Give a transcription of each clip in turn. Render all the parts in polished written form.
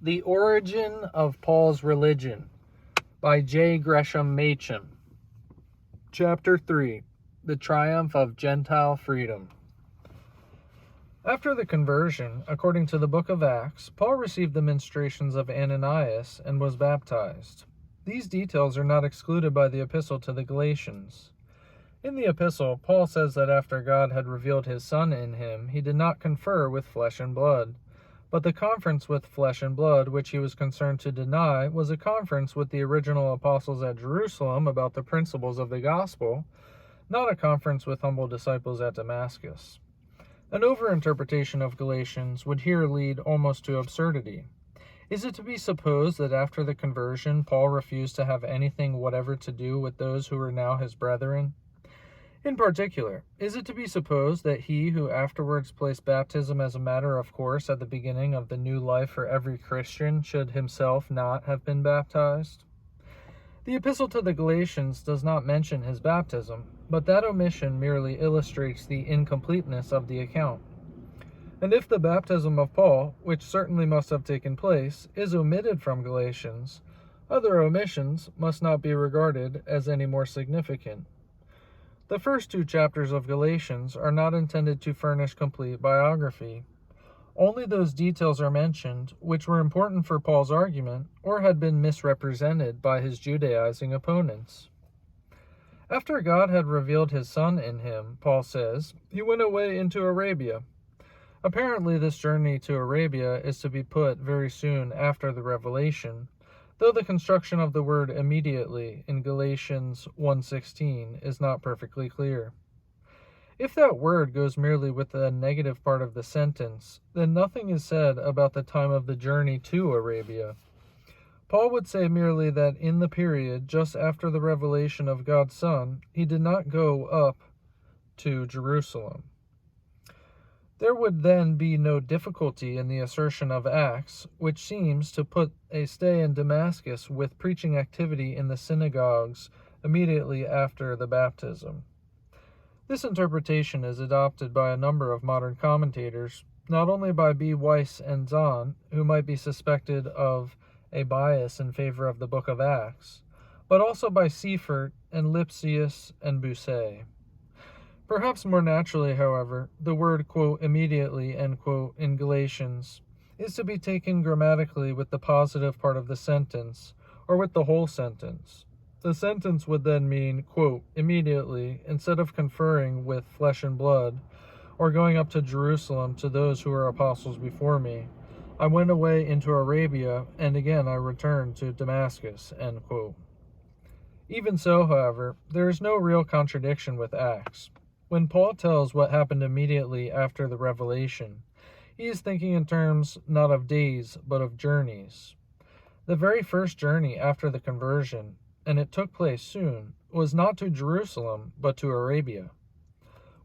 The Origin of Paul's Religion by J. Gresham Machen. Chapter 3. The Triumph of Gentile Freedom. After the conversion, according to the book of Acts, Paul received the ministrations of Ananias and was baptized. These details are not excluded by the epistle to the Galatians. In the epistle, Paul says that after God had revealed his Son in him, he did not confer with flesh and blood. But the conference with flesh and blood, which he was concerned to deny, was a conference with the original apostles at Jerusalem about the principles of the gospel, not a conference with humble disciples at Damascus. An overinterpretation of Galatians would here lead almost to absurdity. Is it to be supposed that after the conversion, Paul refused to have anything whatever to do with those who were now his brethren? In particular, is it to be supposed that he who afterwards placed baptism as a matter of course at the beginning of the new life for every Christian should himself not have been baptized? The epistle to the Galatians does not mention his baptism, but that omission merely illustrates the incompleteness of the account. And if the baptism of Paul, which certainly must have taken place, is omitted from Galatians, other omissions must not be regarded as any more significant. The first two chapters of Galatians are not intended to furnish complete biography. Only those details are mentioned which were important for Paul's argument or had been misrepresented by his Judaizing opponents. After God had revealed his Son in him, Paul says, he went away into Arabia. Apparently this journey to Arabia is to be put very soon after the revelation, though the construction of the word immediately in Galatians 1:16 is not perfectly clear. If that word goes merely with the negative part of the sentence, then nothing is said about the time of the journey to Arabia. Paul would say merely that in the period just after the revelation of God's Son, he did not go up to Jerusalem. There would then be no difficulty in the assertion of Acts, which seems to put a stay in Damascus with preaching activity in the synagogues immediately after the baptism. This interpretation is adopted by a number of modern commentators, not only by B. Weiss and Zahn, who might be suspected of a bias in favor of the book of Acts, but also by Seifert and Lipsius and Bousset. Perhaps more naturally, however, the word, quote, immediately, end quote, in Galatians is to be taken grammatically with the positive part of the sentence, or with the whole sentence. The sentence would then mean, quote, immediately, instead of conferring with flesh and blood, or going up to Jerusalem to those who were apostles before me. I went away into Arabia, and again I returned to Damascus, end quote. Even so, however, there is no real contradiction with Acts. When Paul tells what happened immediately after the revelation, he is thinking in terms not of days, but of journeys. The very first journey after the conversion, and it took place soon, was not to Jerusalem, but to Arabia.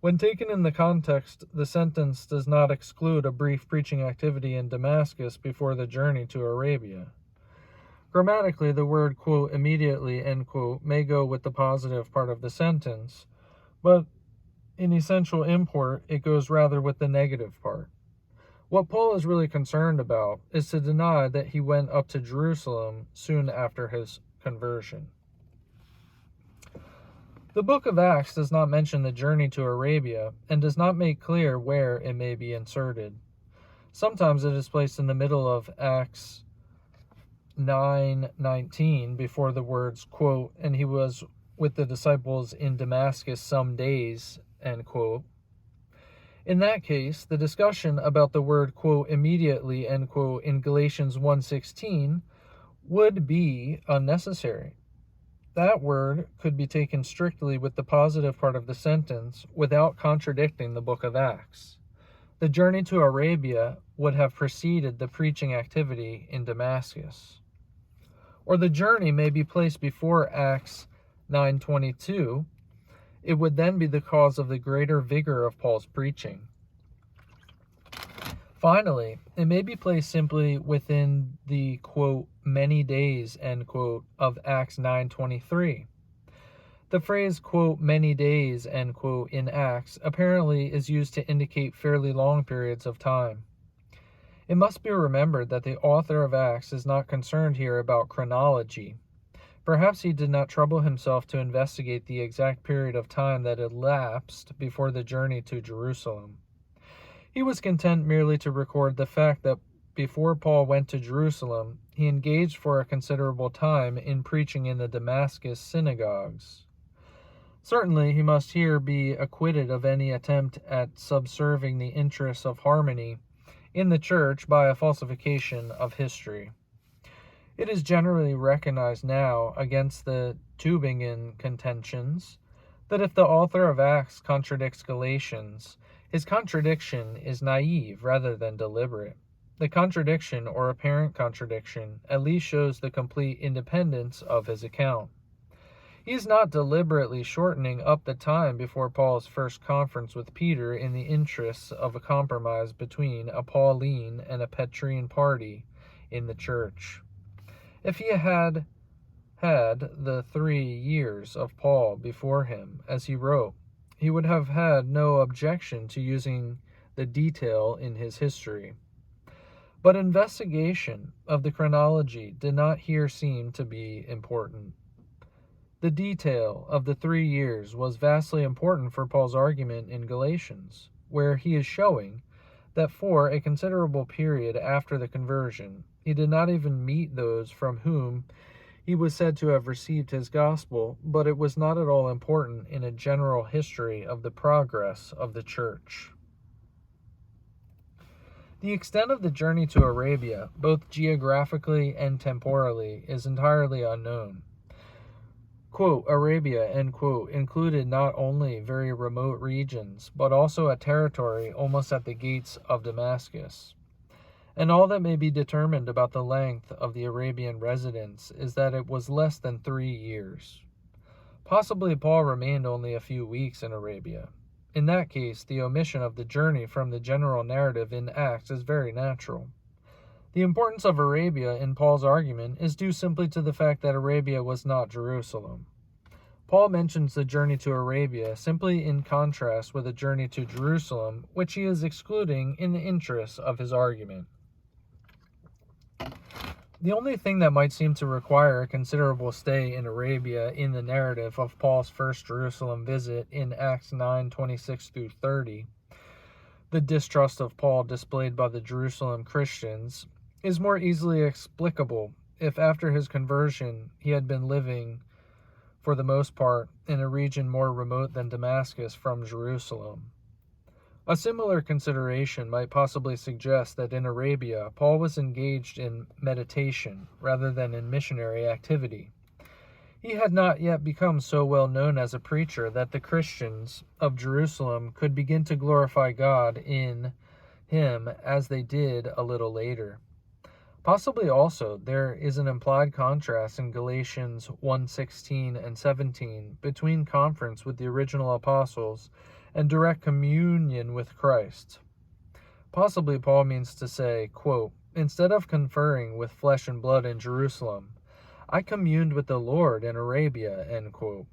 When taken in the context, the sentence does not exclude a brief preaching activity in Damascus before the journey to Arabia. Grammatically, the word, quote, immediately, end quote, may go with the positive part of the sentence, but in essential import, it goes rather with the negative part. What Paul is really concerned about is to deny that he went up to Jerusalem soon after his conversion. The book of Acts does not mention the journey to Arabia and does not make clear where it may be inserted. Sometimes it is placed in the middle of Acts 9:19 before the words, quote, and he was with the disciples in Damascus some days, end quote. In that case, the discussion about the word, quote, immediately, end quote, in Galatians 1:16 would be unnecessary. That word could be taken strictly with the positive part of the sentence without contradicting the book of Acts. The journey to Arabia would have preceded the preaching activity in Damascus. Or the journey may be placed before Acts 9:22. It would then be the cause of the greater vigor of Paul's preaching. Finally, it may be placed simply within the, quote, many days, end quote, of Acts 9:23. The phrase, quote, many days, end quote, in Acts apparently is used to indicate fairly long periods of time. It must be remembered that the author of Acts is not concerned here about chronology. Perhaps he did not trouble himself to investigate the exact period of time that elapsed before the journey to Jerusalem. He was content merely to record the fact that before Paul went to Jerusalem, he engaged for a considerable time in preaching in the Damascus synagogues. Certainly, he must here be acquitted of any attempt at subserving the interests of harmony in the church by a falsification of history. It is generally recognized now, against the Tübingen contentions, that if the author of Acts contradicts Galatians, his contradiction is naive rather than deliberate. The contradiction, or apparent contradiction, at least shows the complete independence of his account. He is not deliberately shortening up the time before Paul's first conference with Peter in the interests of a compromise between a Pauline and a Petrine party in the church. If he had the 3 years of Paul before him as he wrote, he would have had no objection to using the detail in his history. But investigation of the chronology did not here seem to be important. The detail of the 3 years was vastly important for Paul's argument in Galatians, where he is showing that for a considerable period after the conversion, he did not even meet those from whom he was said to have received his gospel, but it was not at all important in a general history of the progress of the church. The extent of the journey to Arabia, both geographically and temporally, is entirely unknown. Quote, Arabia, end quote, included not only very remote regions, but also a territory almost at the gates of Damascus. And all that may be determined about the length of the Arabian residence is that it was less than 3 years. Possibly Paul remained only a few weeks in Arabia. In that case, the omission of the journey from the general narrative in Acts is very natural. The importance of Arabia in Paul's argument is due simply to the fact that Arabia was not Jerusalem. Paul mentions the journey to Arabia simply in contrast with a journey to Jerusalem, which he is excluding in the interests of his argument. The only thing that might seem to require a considerable stay in Arabia in the narrative of Paul's first Jerusalem visit in Acts 9:26-30, the distrust of Paul displayed by the Jerusalem Christians, is more easily explicable if after his conversion he had been living, for the most part, in a region more remote than Damascus from Jerusalem. A similar consideration might possibly suggest that in Arabia, Paul was engaged in meditation rather than in missionary activity. He had not yet become so well known as a preacher that the Christians of Jerusalem could begin to glorify God in him as they did a little later. Possibly also there is an implied contrast in Galatians 1:16 and 17 between conference with the original apostles and direct communion with Christ. Possibly Paul means to say, quote, instead of conferring with flesh and blood in Jerusalem, I communed with the Lord in Arabia, end quote.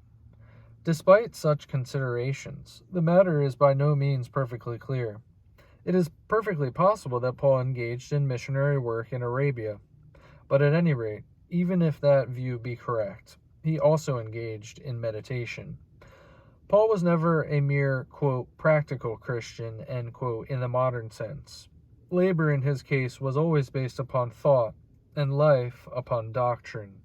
Despite such considerations, the matter is by no means perfectly clear. It is perfectly possible that Paul engaged in missionary work in Arabia, but at any rate, even if that view be correct, he also engaged in meditation. Paul was never a mere, quote, practical Christian, end quote, in the modern sense. Labor in his case was always based upon thought, and life upon doctrine.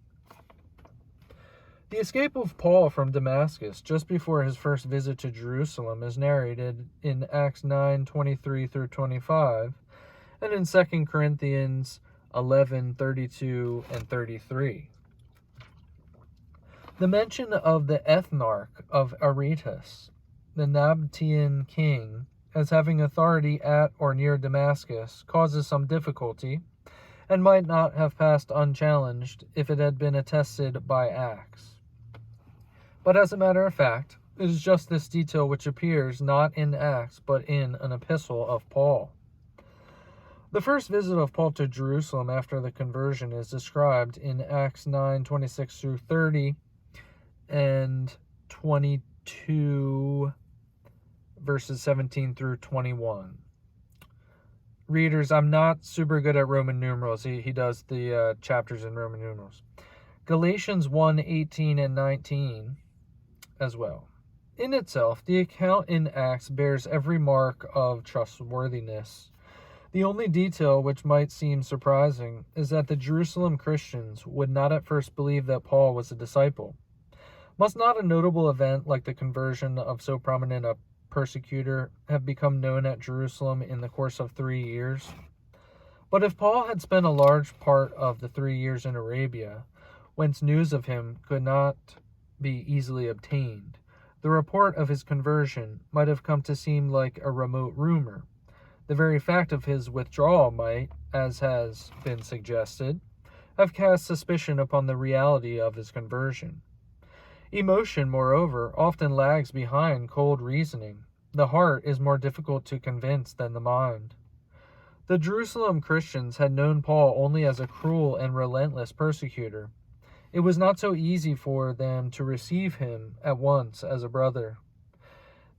The escape of Paul from Damascus just before his first visit to Jerusalem is narrated in Acts 9:23-25 and in 2 Corinthians 11:32 and 33. The mention of the ethnarch of Aretas, the Nabatean king, as having authority at or near Damascus causes some difficulty and might not have passed unchallenged if it had been attested by Acts. But as a matter of fact, it is just this detail which appears not in Acts but in an epistle of Paul. The first visit of Paul to Jerusalem after the conversion is described in Acts 9:26-30 and 22 verses 17-21. Readers, I'm not super good at Roman numerals. He does the chapters in Roman numerals. Galatians 1:18 and 19 as well. In itself, the account in Acts bears every mark of trustworthiness. The only detail which might seem surprising is that the Jerusalem Christians would not at first believe that Paul was a disciple. Must not a notable event like the conversion of so prominent a persecutor have become known at Jerusalem in the course of 3 years? But if Paul had spent a large part of the 3 years in Arabia, whence news of him could not be easily obtained, the report of his conversion might have come to seem like a remote rumor. The very fact of his withdrawal might, as has been suggested, have cast suspicion upon the reality of his conversion. Emotion, moreover, often lags behind cold reasoning. The heart is more difficult to convince than the mind. The Jerusalem Christians had known Paul only as a cruel and relentless persecutor. It was not so easy for them to receive him at once as a brother.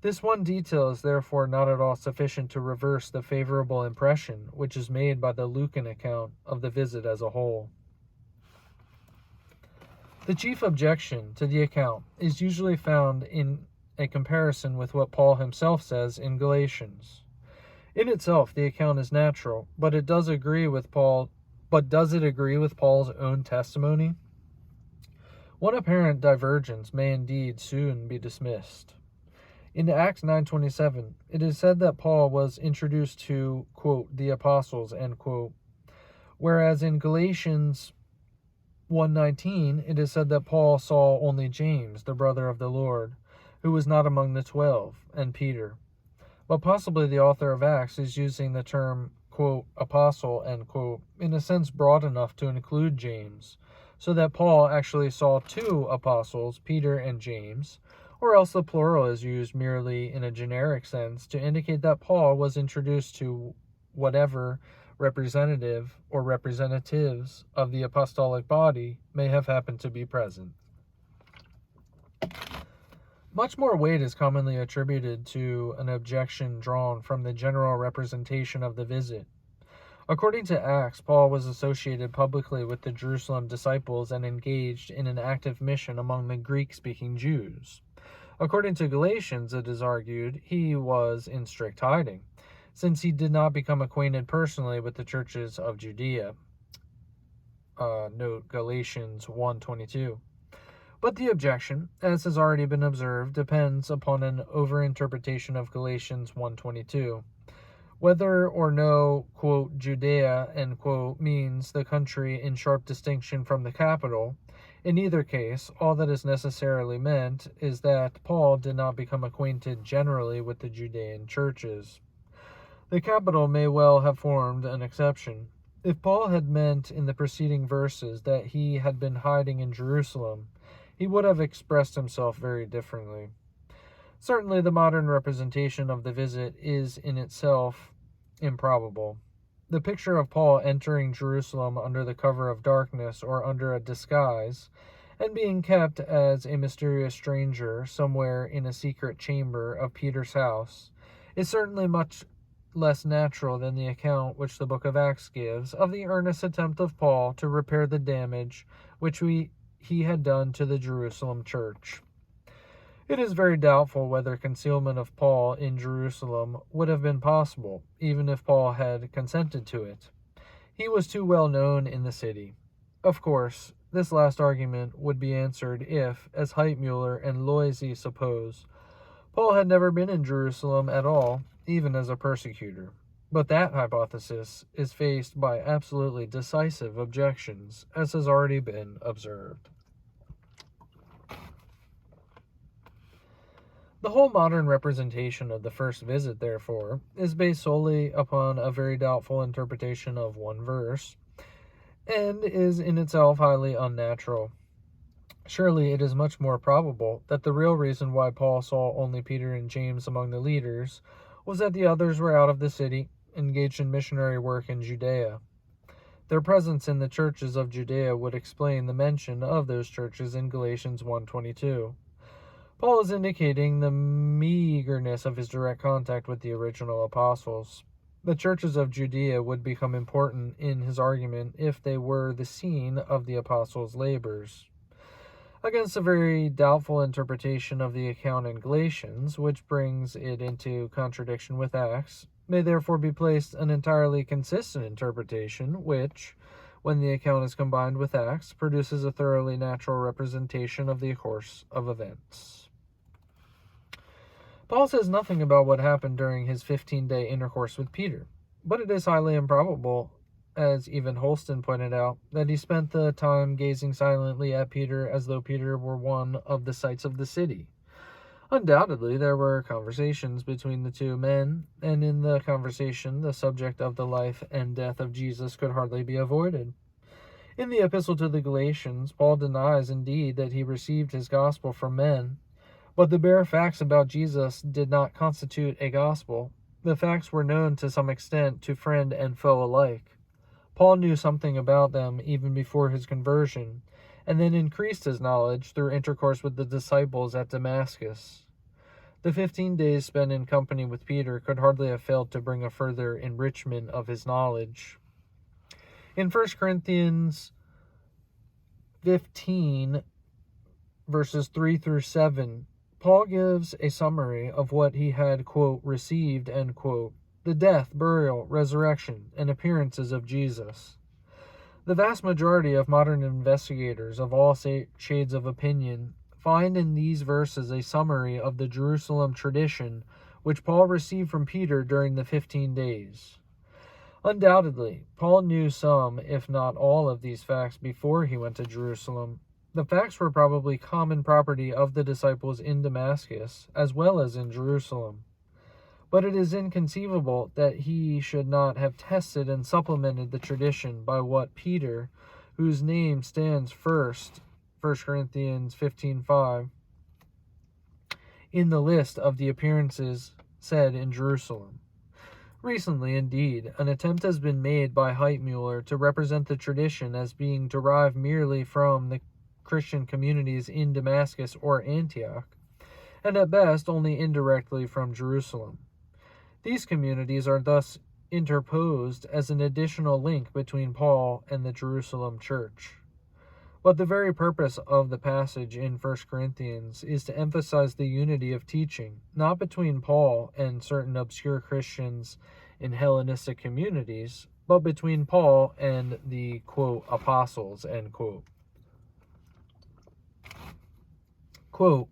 This one detail is therefore not at all sufficient to reverse the favorable impression which is made by the Lucan account of the visit as a whole. The chief objection to the account is usually found in a comparison with what Paul himself says in Galatians. In itself, the account is natural, but does it agree with Paul's own testimony? One apparent divergence may indeed soon be dismissed. In Acts 9:27, it is said that Paul was introduced to, quote, the apostles, end quote, whereas in Galatians 1:19, it is said that Paul saw only James, the brother of the Lord, who was not among the 12, and Peter. But possibly the author of Acts is using the term, quote, apostle, end quote, in a sense broad enough to include James, so that Paul actually saw 2 apostles, Peter and James, or else the plural is used merely in a generic sense to indicate that Paul was introduced to whatever representative or representatives of the apostolic body may have happened to be present. Much more weight is commonly attributed to an objection drawn from the general representation of the visit. According to Acts, Paul was associated publicly with the Jerusalem disciples and engaged in an active mission among the Greek-speaking Jews. According to Galatians, it is argued, he was in strict hiding, since he did not become acquainted personally with the churches of Judea. Note Galatians 1:22. But the objection, as has already been observed, depends upon an overinterpretation of Galatians 1:22. Whether or no, quote, Judea, end quote, means the country in sharp distinction from the capital, in either case, all that is necessarily meant is that Paul did not become acquainted generally with the Judean churches. The capital may well have formed an exception. If Paul had meant in the preceding verses that he had been hiding in Jerusalem, he would have expressed himself very differently. Certainly the modern representation of the visit is in itself improbable. The picture of Paul entering Jerusalem under the cover of darkness or under a disguise, and being kept as a mysterious stranger somewhere in a secret chamber of Peter's house, is certainly much less natural than the account which the book of Acts gives of the earnest attempt of Paul to repair the damage which he had done to the Jerusalem church. It is very doubtful whether concealment of Paul in Jerusalem would have been possible, even if Paul had consented to it. He was too well known in the city. Of course, this last argument would be answered if, as Heitmuller and Loisy suppose, Paul had never been in Jerusalem at all, even as a persecutor. But that hypothesis is faced by absolutely decisive objections, as has already been observed. The whole modern representation of the first visit, therefore, is based solely upon a very doubtful interpretation of one verse, and is in itself highly unnatural. Surely it is much more probable that the real reason why Paul saw only Peter and James among the leaders was that the others were out of the city, engaged in missionary work in Judea. Their presence in the churches of Judea would explain the mention of those churches in Galatians 1:22. Paul is indicating the meagerness of his direct contact with the original apostles. The churches of Judea would become important in his argument if they were the scene of the apostles' labors. Against a very doubtful interpretation of the account in Galatians, which brings it into contradiction with Acts, may therefore be placed an entirely consistent interpretation, which, when the account is combined with Acts, produces a thoroughly natural representation of the course of events. Paul says nothing about what happened during his 15-day intercourse with Peter, but it is highly improbable, as even Holston pointed out, that he spent the time gazing silently at Peter as though Peter were one of the sights of the city. Undoubtedly, there were conversations between the two men, and in the conversation, the subject of the life and death of Jesus could hardly be avoided. In the epistle to the Galatians, Paul denies indeed that he received his gospel from men, but the bare facts about Jesus did not constitute a gospel. The facts were known to some extent to friend and foe alike. Paul knew something about them even before his conversion, and then increased his knowledge through intercourse with the disciples at Damascus. The 15 days spent in company with Peter could hardly have failed to bring a further enrichment of his knowledge. In 1 Corinthians 15, verses 3 through 7, Paul gives a summary of what he had, quote, received, end quote, the death, burial, resurrection, and appearances of Jesus. The vast majority of modern investigators of all shades of opinion find in these verses a summary of the Jerusalem tradition which Paul received from Peter during the 15 days. Undoubtedly, Paul knew some, if not all, of these facts before he went to Jerusalem. The facts were probably common property of the disciples in Damascus, as well as in Jerusalem. But it is inconceivable that he should not have tested and supplemented the tradition by what Peter, whose name stands first, 1 Corinthians 15:5, in the list of the appearances said in Jerusalem. Recently, indeed, an attempt has been made by Heitmuller to represent the tradition as being derived merely from the Christian communities in Damascus or Antioch, and at best only indirectly from Jerusalem. These communities are thus interposed as an additional link between Paul and the Jerusalem church. But the very purpose of the passage in 1 Corinthians is to emphasize the unity of teaching, not between Paul and certain obscure Christians in Hellenistic communities, but between Paul and the, quote, apostles, end quote. Quote,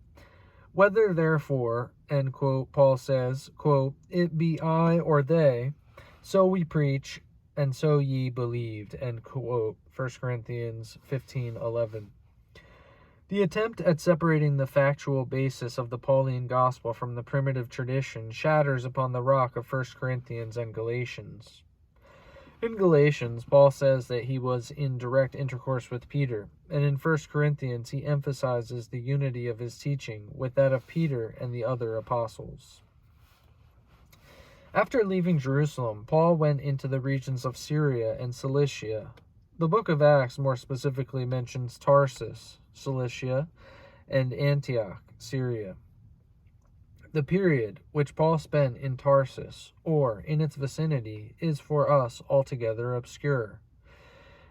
whether therefore, end quote, Paul says, quote, it be I or they, so we preach, and so ye believed, end quote, 1 Corinthians 15:11. The attempt at separating the factual basis of the Pauline gospel from the primitive tradition shatters upon the rock of 1 Corinthians and Galatians. In Galatians, Paul says that he was in direct intercourse with Peter, and in 1 Corinthians he emphasizes the unity of his teaching with that of Peter and the other apostles. After leaving Jerusalem, Paul went into the regions of Syria and Cilicia. The book of Acts more specifically mentions Tarsus, Cilicia, and Antioch, Syria. The period which Paul spent in Tarsus, or in its vicinity, is for us altogether obscure.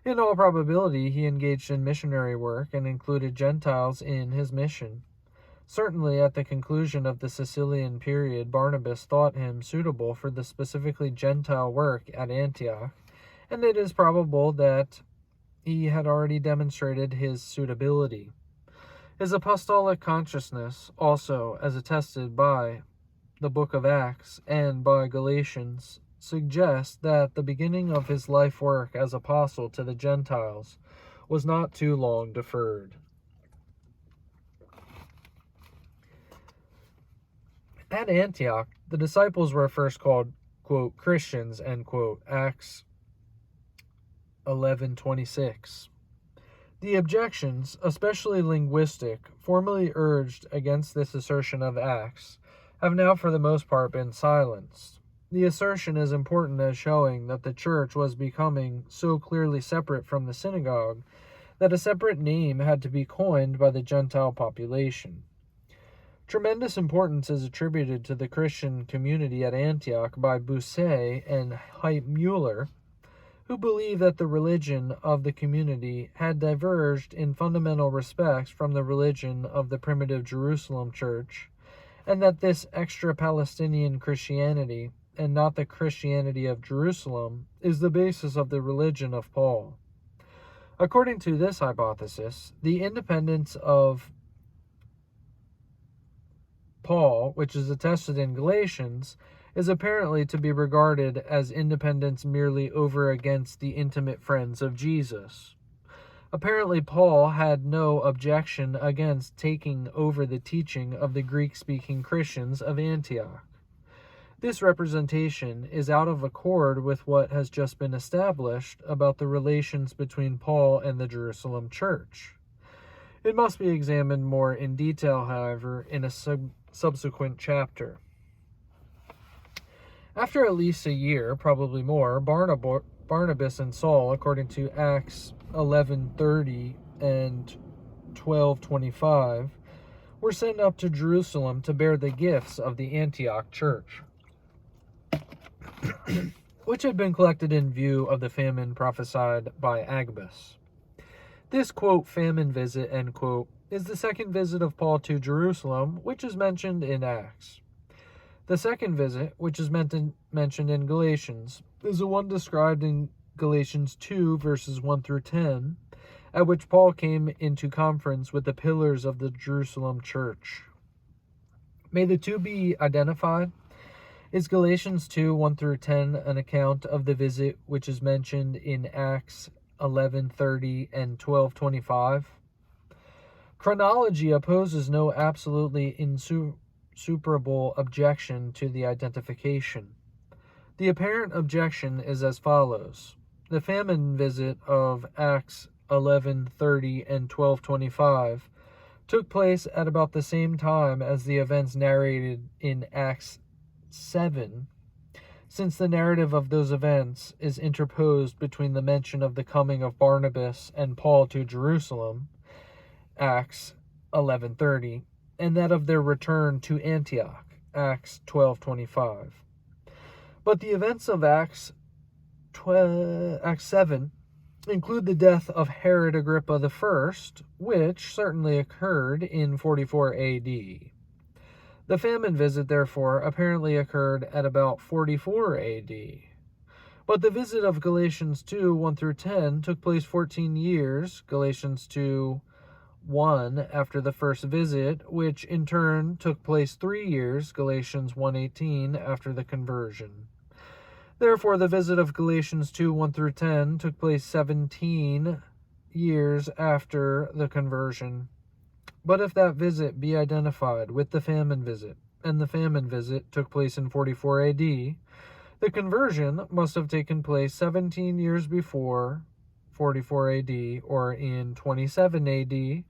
In all probability, he engaged in missionary work and included Gentiles in his mission. Certainly, at the conclusion of the Sicilian period, Barnabas thought him suitable for the specifically Gentile work at Antioch, and it is probable that he had already demonstrated his suitability. His apostolic consciousness, also, as attested by the book of Acts and by Galatians, suggests that the beginning of his life work as apostle to the Gentiles was not too long deferred. At Antioch, the disciples were first called, quote, Christians, end quote, Acts 11:26. The objections, especially linguistic, formerly urged against this assertion of Acts, have now for the most part been silenced. The assertion is important as showing that the church was becoming so clearly separate from the synagogue that a separate name had to be coined by the Gentile population. Tremendous importance is attributed to the Christian community at Antioch by Bousset and Heitmuller, who believe that the religion of the community had diverged in fundamental respects from the religion of the primitive Jerusalem church, and that this extra-Palestinian Christianity, and not the Christianity of Jerusalem, is the basis of the religion of Paul. According to this hypothesis, the independence of Paul, which is attested in Galatians, is apparently to be regarded as independence merely over against the intimate friends of Jesus. Apparently, Paul had no objection against taking over the teaching of the Greek-speaking Christians of Antioch. This representation is out of accord with what has just been established about the relations between Paul and the Jerusalem church. It must be examined more in detail, however, in a subsequent chapter. After at least a year, probably more, Barnabas and Saul, according to Acts 11:30 and 12:25, were sent up to Jerusalem to bear the gifts of the Antioch church, which had been collected in view of the famine prophesied by Agabus. This, quote, famine visit, end quote, is the second visit of Paul to Jerusalem, which is mentioned in Acts. The second visit, which is mentioned in Galatians, is the one described in Galatians 2, verses 1 through 10, at which Paul came into conference with the pillars of the Jerusalem church. May the two be identified? Is Galatians 2, 1 through 10 an account of the visit which is mentioned in Acts 11:30 and 12:25? Chronology opposes no absolutely insuperable objection to the identification. The apparent objection is as follows. The famine visit of Acts 11:30 and 12:25 took place at about the same time as the events narrated in Acts 7, since the narrative of those events is interposed between the mention of the coming of Barnabas and Paul to Jerusalem, Acts 11:30, and that of their return to Antioch, Acts 12:25. But the events of Acts 7 include the death of Herod Agrippa I, which certainly occurred in 44 AD. The famine visit, therefore, apparently occurred at about 44 AD. But the visit of Galatians 2, 1 through 10 took place 14 years, Galatians 2, 1 after the first visit, which in turn took place 3 years, Galatians 1:18 after the conversion. Therefore, the visit of Galatians 2, 1 through 10 took place 17 years after the conversion. But if that visit be identified with the famine visit, and the famine visit took place in 44 AD, the conversion must have taken place 17 years before 44 AD, or in 27 AD,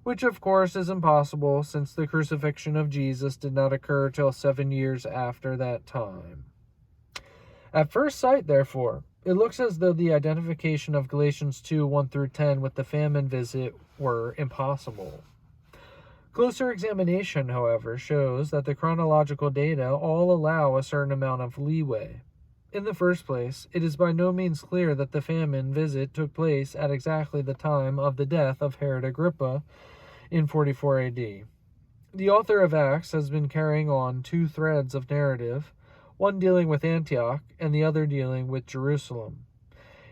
which of course is impossible since the crucifixion of Jesus did not occur till 7 years after that time. At first sight, therefore, it looks as though the identification of Galatians 2, 1 through 10 with the famine visit were impossible. Closer examination, however, shows that the chronological data all allow a certain amount of leeway. In the first place, it is by no means clear that the famine visit took place at exactly the time of the death of Herod Agrippa in 44 AD. The author of Acts has been carrying on two threads of narrative, one dealing with Antioch and the other dealing with Jerusalem.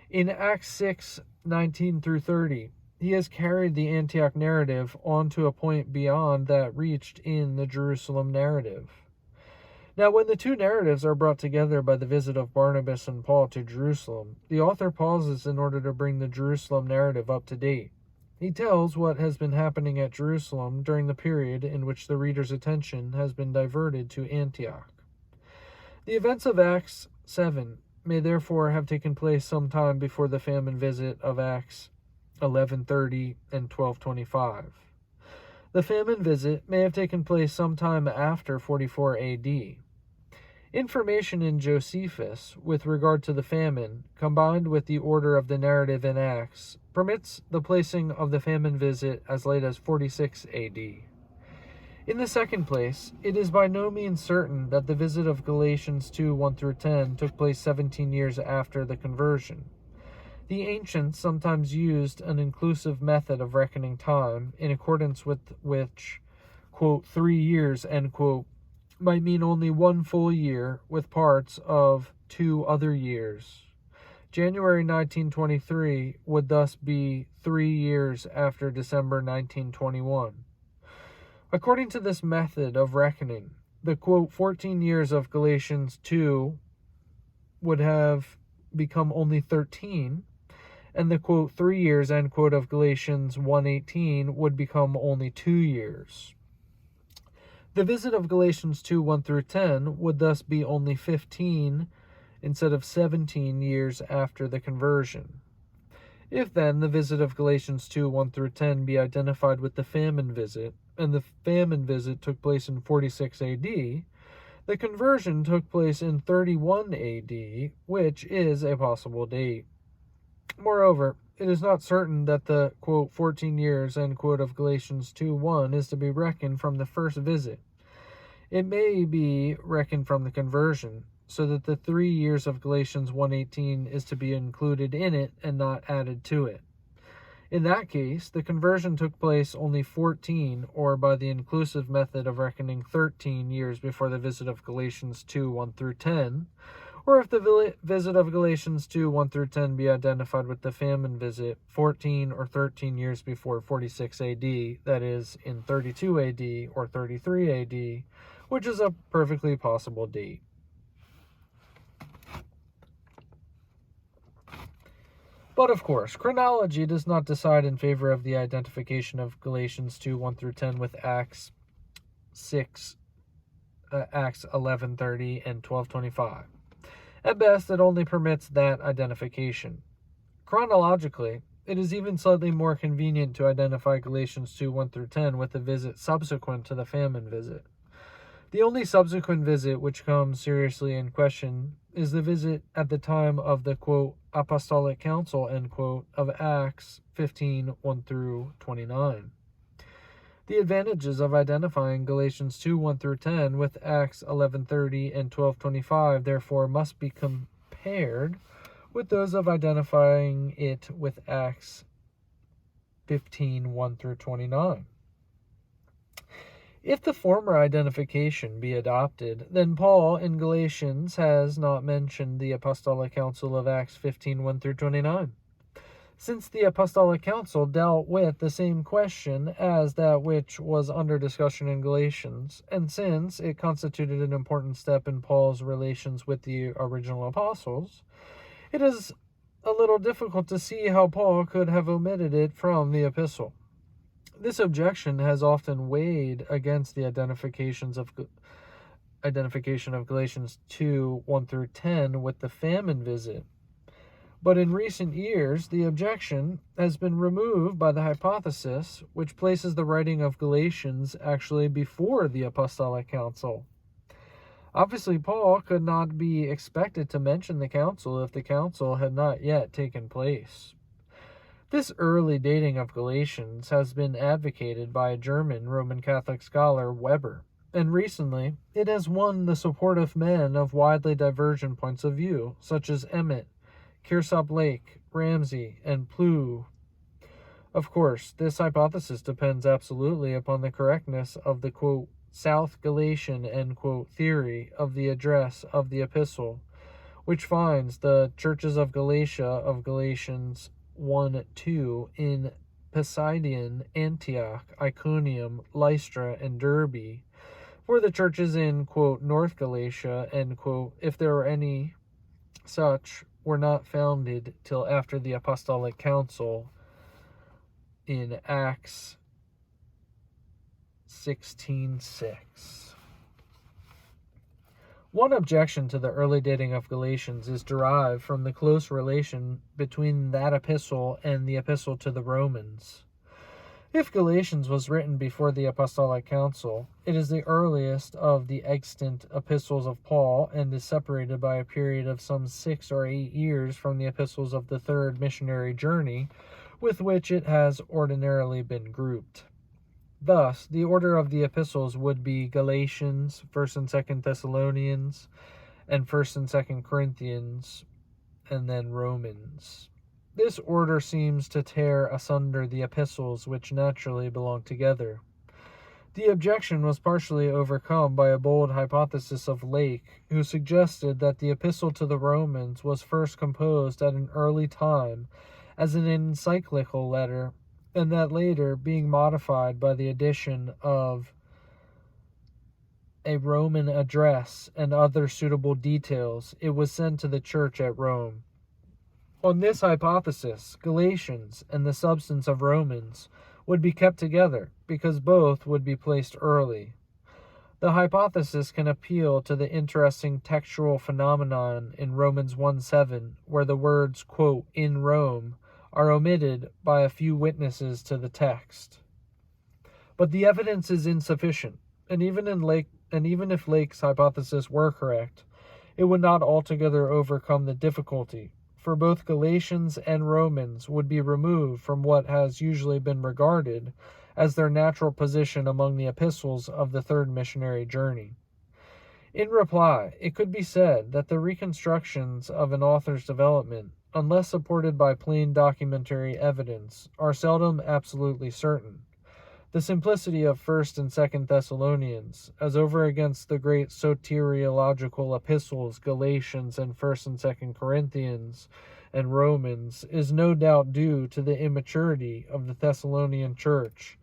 In Acts 6, 19 through 30, he has carried the Antioch narrative on to a point beyond that reached in the Jerusalem narrative. Now, when the two narratives are brought together by the visit of Barnabas and Paul to Jerusalem, the author pauses in order to bring the Jerusalem narrative up to date. He tells what has been happening at Jerusalem during the period in which the reader's attention has been diverted to Antioch. The events of Acts 7 may therefore have taken place sometime before the famine visit of Acts 11:30 and 12:25. The famine visit may have taken place sometime after 44 AD. Information in Josephus with regard to the famine, combined with the order of the narrative in Acts, permits the placing of the famine visit as late as 46 AD. In the second place, it is by no means certain that the visit of Galatians 2, 1-10 took place 17 years after the conversion. The ancients sometimes used an inclusive method of reckoning time, in accordance with which, quote, 3 years, end quote, might mean only 1 full year with parts of 2 other years. January 1923 would thus be 3 years after December 1921. According to this method of reckoning, the, quote, 14 years of Galatians 2 would have become only 13, and the, quote, 3 years, end quote, of Galatians 1:18 would become only 2 years. The visit of Galatians 2, 1-10 would thus be only 15 instead of 17 years after the conversion. If then the visit of Galatians 2, 1-10 be identified with the famine visit, and the famine visit took place in 46 AD, the conversion took place in 31 AD, which is a possible date. Moreover, it is not certain that the, quote, 14 years, end quote, of Galatians 2:1 is to be reckoned from the first visit. It may be reckoned from the conversion, so that the 3 years of Galatians 1:18 is to be included in it and not added to it. In that case, the conversion took place only 14, or by the inclusive method of reckoning 13 years before the visit of Galatians 2, 1-10, or if the visit of Galatians 2, 1-10 be identified with the famine visit, 14 or 13 years before 46 AD, that is, in 32 AD or 33 AD, which is a perfectly possible date. But of course, chronology does not decide in favor of the identification of Galatians 2, 1-10 with Acts 11:30 and 12:25. At best, it only permits that identification. Chronologically, it is even slightly more convenient to identify Galatians 2, 1-10 with the visit subsequent to the famine visit. The only subsequent visit which comes seriously in question is the visit at the time of the, quote, Apostolic Council, end quote, of Acts 15, 1-29. The advantages of identifying Galatians 2, 1-10 with Acts 11:30 and 12:25 therefore must be compared with those of identifying it with Acts 15, 1-29. If the former identification be adopted, then Paul in Galatians has not mentioned the Apostolic Council of Acts 15, 1-29. Since the Apostolic Council dealt with the same question as that which was under discussion in Galatians, and since it constituted an important step in Paul's relations with the original apostles, it is a little difficult to see how Paul could have omitted it from the epistle. This objection has often weighed against the identification of Galatians 2, 1-10 with the famine visit. But in recent years, the objection has been removed by the hypothesis which places the writing of Galatians actually before the Apostolic Council. Obviously, Paul could not be expected to mention the council if the council had not yet taken place. This early dating of Galatians has been advocated by a German Roman Catholic scholar, Weber, and recently it has won the support of men of widely divergent points of view, such as Emmett, Kearsarge Lake, Ramsey, and Plew. Of course, this hypothesis depends absolutely upon the correctness of the, quote, South Galatian, end quote, theory of the address of the epistle, which finds the churches of Galatia of Galatians 1-2 in Pisidian, Antioch, Iconium, Lystra, and Derbe, for the churches in, quote, North Galatia, end quote, if there were any such, were not founded till after the Apostolic Council in Acts 16:6. One objection to the early dating of Galatians is derived from the close relation between that epistle and the epistle to the Romans. If Galatians was written before the Apostolic Council, it is the earliest of the extant epistles of Paul and is separated by a period of some 6 or 8 years from the epistles of the third missionary journey with which it has ordinarily been grouped. Thus, the order of the epistles would be Galatians, 1st and 2nd Thessalonians, and 1st and 2nd Corinthians, and then Romans. This order seems to tear asunder the epistles which naturally belong together. The objection was partially overcome by a bold hypothesis of Lake, who suggested that the epistle to the Romans was first composed at an early time as an encyclical letter, and that later, being modified by the addition of a Roman address and other suitable details, it was sent to the church at Rome. On this hypothesis, Galatians and the substance of Romans would be kept together, because both would be placed early. The hypothesis can appeal to the interesting textual phenomenon in Romans 1:7, where the words, quote, "in Rome," are omitted by a few witnesses to the text. But the evidence is insufficient, and even if Lake's hypothesis were correct, it would not altogether overcome the difficulty, for both Galatians and Romans would be removed from what has usually been regarded as their natural position among the epistles of the third missionary journey. In reply, it could be said that the reconstructions of an author's development, unless supported by plain documentary evidence, are seldom absolutely certain. The simplicity of 1st and 2nd Thessalonians, as over against the great soteriological epistles Galatians and 1st and 2nd Corinthians and Romans, is no doubt due to the immaturity of the Thessalonian church,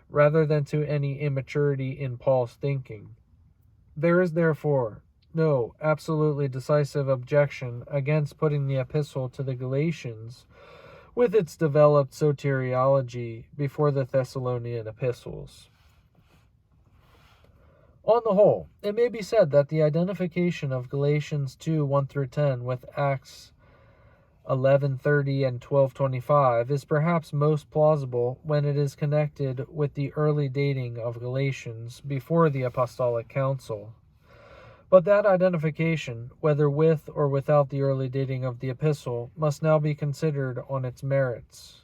rather than to any immaturity in Paul's thinking. There is therefore no absolutely decisive objection against putting the epistle to the Galatians, with its developed soteriology, before the Thessalonian epistles. On the whole, it may be said that the identification of Galatians 2:1-10 with Acts 11:30 and 12:25 is perhaps most plausible when it is connected with the early dating of Galatians before the Apostolic Council. But that identification, whether with or without the early dating of the epistle, must now be considered on its merits.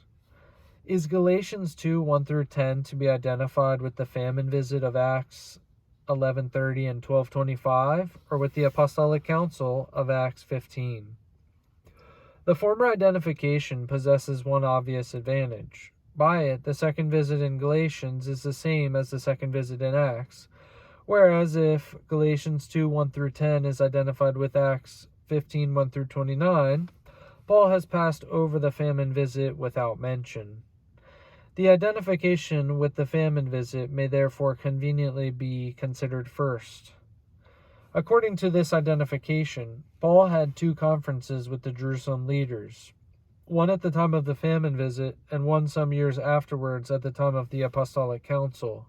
Is Galatians 2:1-10 to be identified with the famine visit of Acts 11:30 and 12:25, or with the Apostolic Council of Acts 15? The former identification possesses one obvious advantage. By it, the second visit in Galatians is the same as the second visit in Acts, whereas if Galatians 2:1-10 is identified with Acts 15:1-29, Paul has passed over the famine visit without mention. The identification with the famine visit may therefore conveniently be considered first. According to this identification, Paul had two conferences with the Jerusalem leaders, one at the time of the famine visit and one some years afterwards at the time of the Apostolic Council.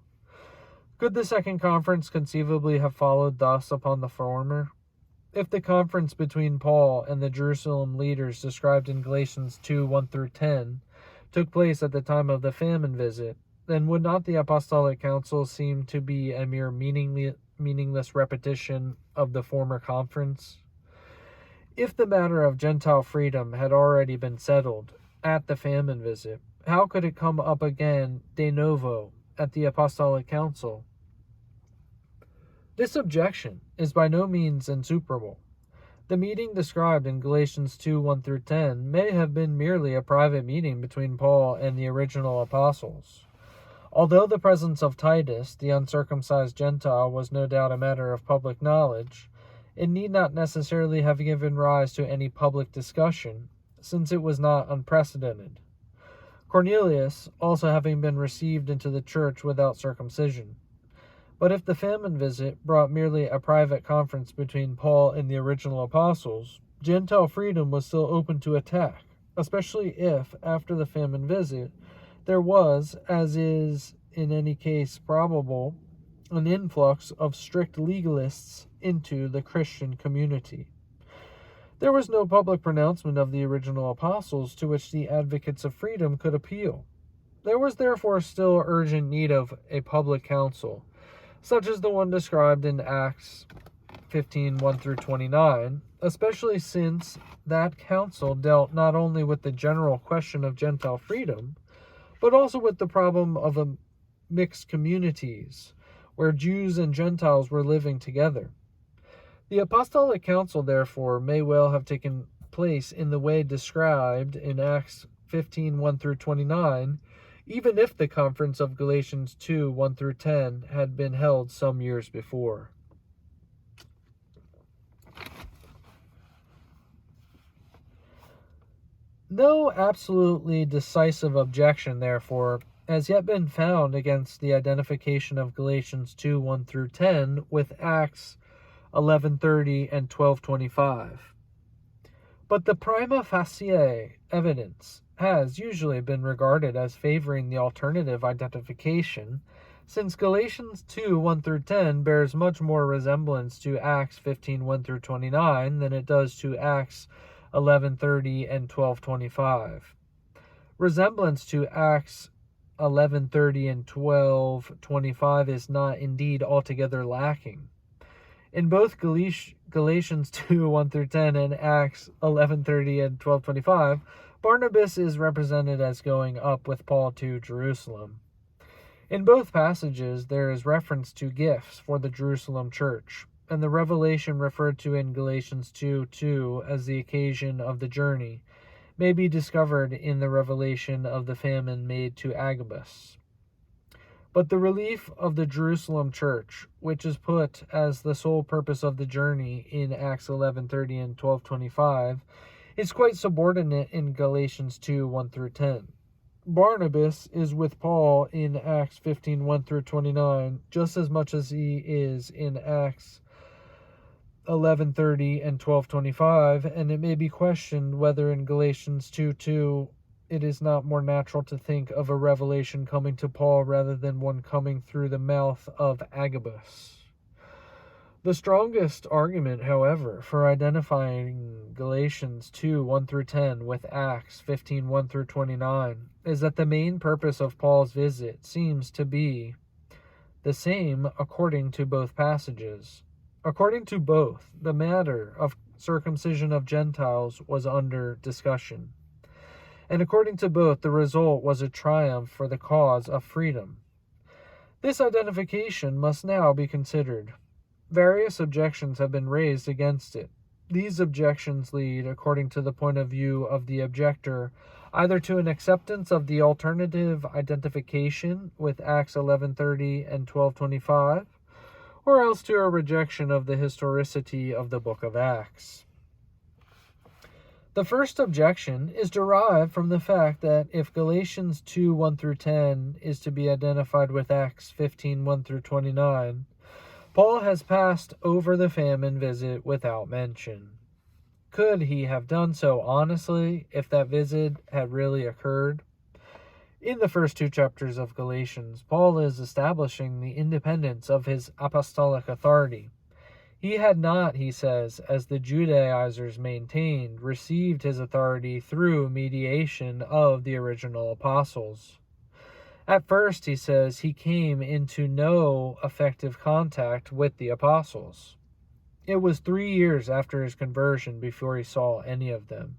Could the second conference conceivably have followed thus upon the former? If the conference between Paul and the Jerusalem leaders described in Galatians 2:1-10 took place at the time of the famine visit, then would not the Apostolic Council seem to be a mere meaningless repetition of the former conference? If the matter of Gentile freedom had already been settled at the famine visit, how could it come up again de novo at the Apostolic Council? This objection is by no means insuperable. The meeting described in Galatians 2:1-10 may have been merely a private meeting between Paul and the original apostles. Although the presence of Titus, the uncircumcised Gentile, was no doubt a matter of public knowledge, it need not necessarily have given rise to any public discussion, since it was not unprecedented. Cornelius also having been received into the church without circumcision. But if the famine visit brought merely a private conference between Paul and the original apostles, Gentile freedom was still open to attack, especially if, after the famine visit, there was, as is in any case probable, an influx of strict legalists into the Christian community. There was no public pronouncement of the original apostles to which the advocates of freedom could appeal. There was therefore still urgent need of a public council, such as the one described in Acts 15:1-29, especially since that council dealt not only with the general question of Gentile freedom, but also with the problem of mixed communities where Jews and Gentiles were living together. The Apostolic Council, therefore, may well have taken place in the way described in Acts 15:1-29, even if the conference of Galatians 2:1-10 had been held some years before. No absolutely decisive objection, therefore, has yet been found against the identification of Galatians 2:1-10 with Acts 11:30 and 12:25. But the prima facie evidence has usually been regarded as favoring the alternative identification, since Galatians 2:1-10 bears much more resemblance to Acts 15:1-29 than it does to Acts 11:30 and 12:25. Resemblance to Acts 11:30 and 12:25 is not indeed altogether lacking. In both Galatians 2:1-10 and Acts 11:30 and 12:25, Barnabas is represented as going up with Paul to Jerusalem. In both passages, there is reference to gifts for the Jerusalem church, and the revelation referred to in Galatians 2:2 as the occasion of the journey may be discovered in the revelation of the famine made to Agabus. But the relief of the Jerusalem church, which is put as the sole purpose of the journey in Acts 11:30 and 12:25, is quite subordinate in Galatians 2:1-10. Barnabas is with Paul in Acts 15:1-29 just as much as he is in Acts 11:30 and 12:25, and it may be questioned whether in Galatians 2:2 it is not more natural to think of a revelation coming to Paul rather than one coming through the mouth of Agabus. The strongest argument, however, for identifying Galatians 2:1-10 with Acts 15:1-29 is that the main purpose of Paul's visit seems to be the same according to both passages. According to both, the matter of circumcision of Gentiles was under discussion, and according to both, the result was a triumph for the cause of freedom. This identification must now be considered. Various objections have been raised against it. These objections lead, according to the point of view of the objector, either to an acceptance of the alternative identification with Acts 11:30 and 12:25, or else to a rejection of the historicity of the book of Acts. The first objection is derived from the fact that if Galatians 2:1-10 is to be identified with Acts 15:1-29, Paul has passed over the famine visit without mention. Could he have done so honestly if that visit had really occurred? In the first two chapters of Galatians, Paul is establishing the independence of his apostolic authority. He had not, he says, as the Judaizers maintained, received his authority through mediation of the original apostles. At first, he says, he came into no effective contact with the apostles. It was 3 years after his conversion before he saw any of them.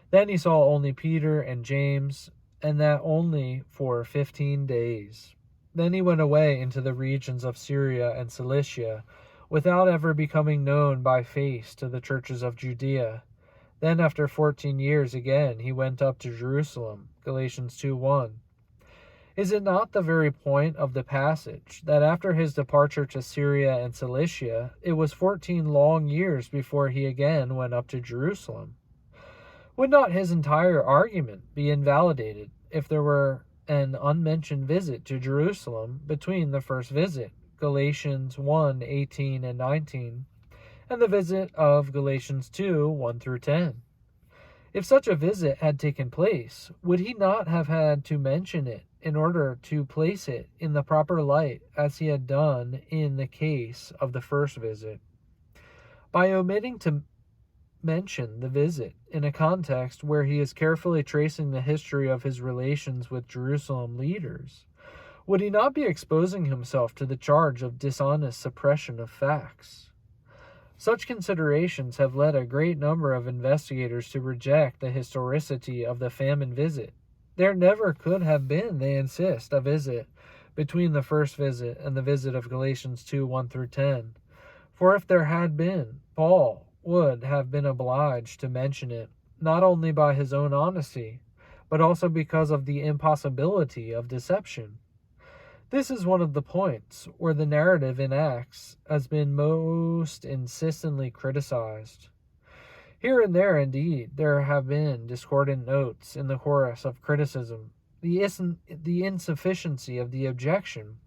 Then he saw only Peter and James, and that only for 15 days. Then he went away into the regions of Syria and Cilicia, without ever becoming known by face to the churches of Judea. Then after 14 years again he went up to Jerusalem, Galatians 2:1. Is it not the very point of the passage that after his departure to Syria and Cilicia, it was 14 long years before he again went up to Jerusalem? Would not his entire argument be invalidated if there were an unmentioned visit to Jerusalem between the first visit, Galatians 1:18 and 19, and the visit of Galatians 2:1-10? If such a visit had taken place, would he not have had to mention it in order to place it in the proper light as he had done in the case of the first visit? By omitting to mention the visit in a context where he is carefully tracing the history of his relations with Jerusalem leaders, would he not be exposing himself to the charge of dishonest suppression of facts? Such considerations have led a great number of investigators to reject the historicity of the famine visit. There never could have been, they insist, a visit between the first visit and the visit of Galatians 2:1-10. For if there had been, Paul would have been obliged to mention it, not only by his own honesty, but also because of the impossibility of deception. This is one of the points where the narrative in Acts has been most insistently criticized. Here and there, indeed, there have been discordant notes in the chorus of criticism. The insufficiency of the objection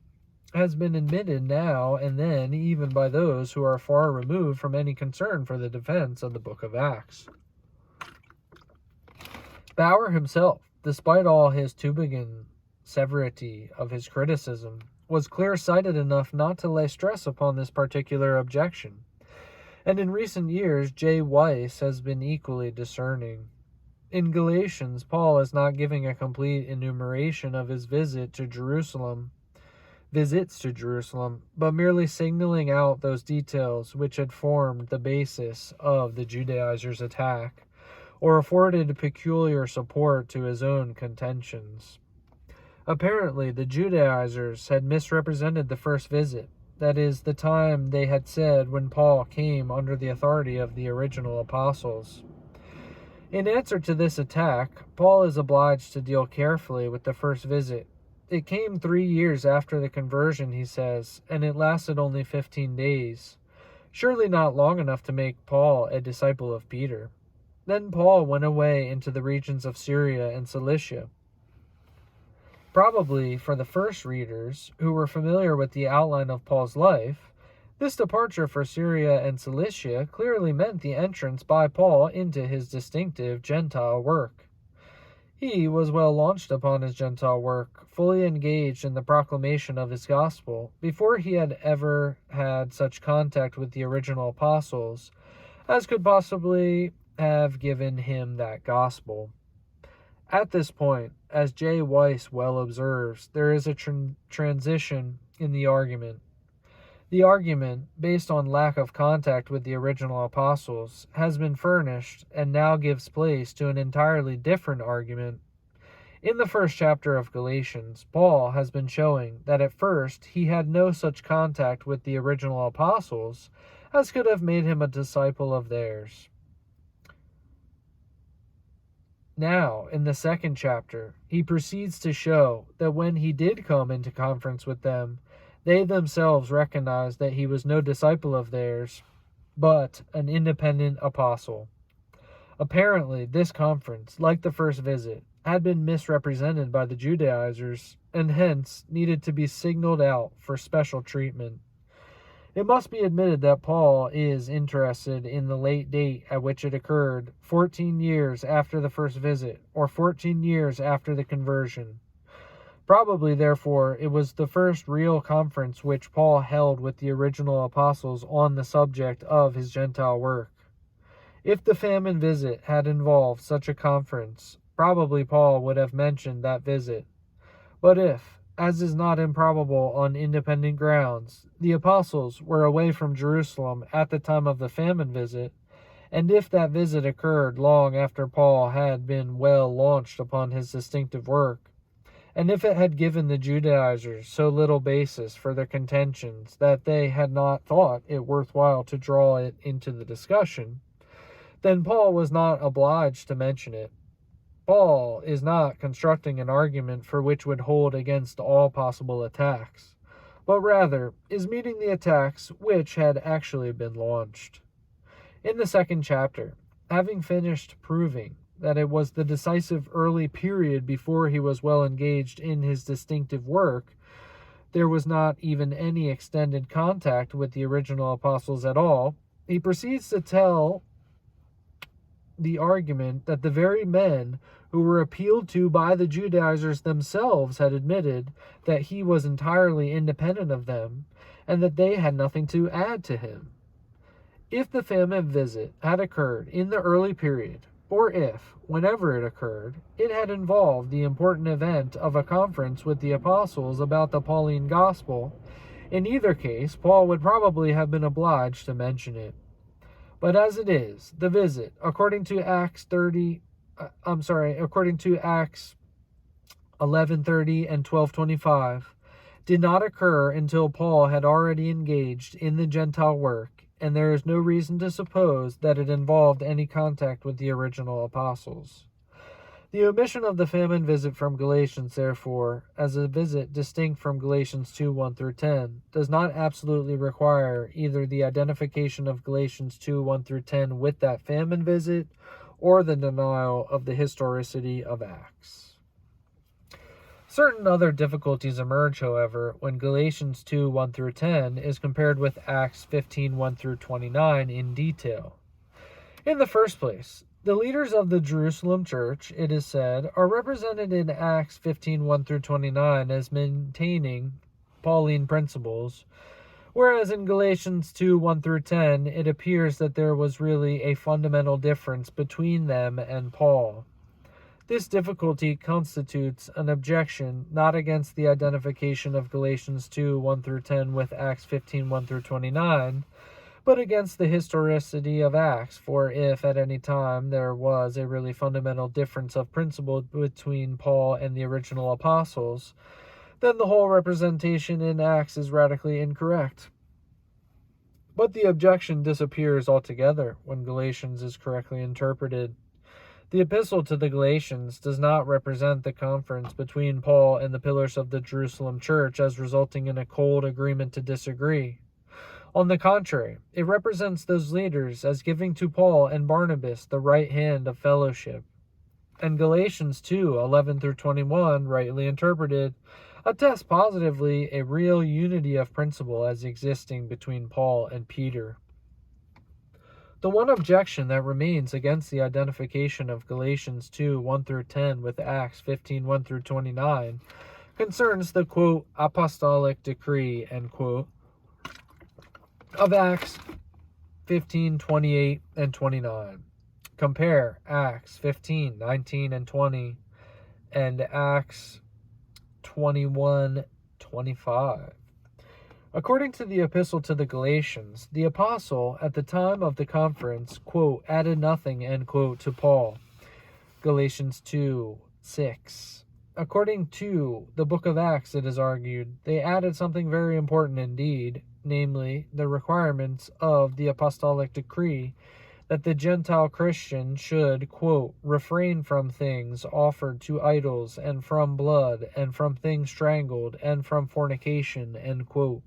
has been admitted now and then, even by those who are far removed from any concern for the defense of the book of Acts. Bauer himself, despite all his Tübingen severity of his criticism, was clear-sighted enough not to lay stress upon this particular objection. And in recent years, J. Weiss has been equally discerning. In Galatians, Paul is not giving a complete enumeration of his visits to Jerusalem, but merely signaling out those details which had formed the basis of the Judaizers' attack, or afforded peculiar support to his own contentions. Apparently, the Judaizers had misrepresented the first visit, that is, the time they had said when Paul came under the authority of the original apostles. In answer to this attack, Paul is obliged to deal carefully with the first visit. It came 3 years after the conversion, he says, and it lasted only 15 days. Surely not long enough to make Paul a disciple of Peter. Then Paul went away into the regions of Syria and Cilicia. Probably for the first readers, who were familiar with the outline of Paul's life, this departure for Syria and Cilicia clearly meant the entrance by Paul into his distinctive Gentile work. He was well launched upon his Gentile work, fully engaged in the proclamation of his gospel, before he had ever had such contact with the original apostles as could possibly have given him that gospel. At this point, as J. Weiss well observes, there is a transition in the argument. The argument, based on lack of contact with the original apostles, has been furnished and now gives place to an entirely different argument. In the first chapter of Galatians, Paul has been showing that at first he had no such contact with the original apostles as could have made him a disciple of theirs. Now, in the second chapter, he proceeds to show that when he did come into conference with them, they themselves recognized that he was no disciple of theirs, but an independent apostle. Apparently, this conference, like the first visit, had been misrepresented by the Judaizers, and hence needed to be signaled out for special treatment. It must be admitted that Paul is interested in the late date at which it occurred, 14 years after the first visit, or 14 years after the conversion. Probably, therefore, it was the first real conference which Paul held with the original apostles on the subject of his Gentile work. If the famine visit had involved such a conference, probably Paul would have mentioned that visit. But if, as is not improbable on independent grounds, the apostles were away from Jerusalem at the time of the famine visit, and if that visit occurred long after Paul had been well launched upon his distinctive work, and if it had given the Judaizers so little basis for their contentions that they had not thought it worthwhile to draw it into the discussion, then Paul was not obliged to mention it. Paul is not constructing an argument for which would hold against all possible attacks, but rather is meeting the attacks which had actually been launched. In the second chapter, having finished proving that it was the decisive early period before he was well engaged in his distinctive work, there was not even any extended contact with the original apostles at all, he proceeds to tell the argument that the very men who were appealed to by the Judaizers themselves had admitted that he was entirely independent of them, and that they had nothing to add to him. If the famine visit had occurred in the early period, or if, whenever it occurred, it had involved the important event of a conference with the apostles about the Pauline gospel, in either case Paul would probably have been obliged to mention it. But as it is, the visit, according to Acts 11:30 and 12:25, did not occur until Paul had already engaged in the Gentile work, and there is no reason to suppose that it involved any contact with the original apostles. The omission of the famine visit from Galatians, therefore, as a visit distinct from Galatians 2:1 through 10, does not absolutely require either the identification of Galatians 2:1 through 10 with that famine visit, or the denial of the historicity of Acts. Certain other difficulties emerge, however, when Galatians 2:1 through 10 is compared with Acts 15:1 through 29 in detail. In the first place, the leaders of the Jerusalem church, it is said, are represented in Acts 15:1 through 29 as maintaining Pauline principles, whereas in Galatians 2:1 through 10 it appears that there was really a fundamental difference between them and Paul. This difficulty constitutes an objection not against the identification of Galatians 2:1 through 10 with Acts 15:1 through 29, but against the historicity of Acts, for if at any time there was a really fundamental difference of principle between Paul and the original apostles, then the whole representation in Acts is radically incorrect. But the objection disappears altogether when Galatians is correctly interpreted. The epistle to the Galatians does not represent the conference between Paul and the pillars of the Jerusalem church as resulting in a cold agreement to disagree. On the contrary, it represents those leaders as giving to Paul and Barnabas the right hand of fellowship. And Galatians 2:11 through 21, rightly interpreted, attests positively a real unity of principle as existing between Paul and Peter. The one objection that remains against the identification of Galatians 2:1 through 10 with Acts 15:1 through 29 concerns the, quote, apostolic decree, end quote, of Acts 15:28 and 29. Compare Acts 15:19 and 20 and Acts 21:25. According to the epistle to the Galatians, the apostle at the time of the conference, quote, added nothing, end quote, to Paul. Galatians 2:6. According to the book of Acts, it is argued, they added something very important indeed, namely, the requirements of the apostolic decree that the Gentile Christian should, quote, refrain from things offered to idols, and from blood, and from things strangled, and from fornication, end quote.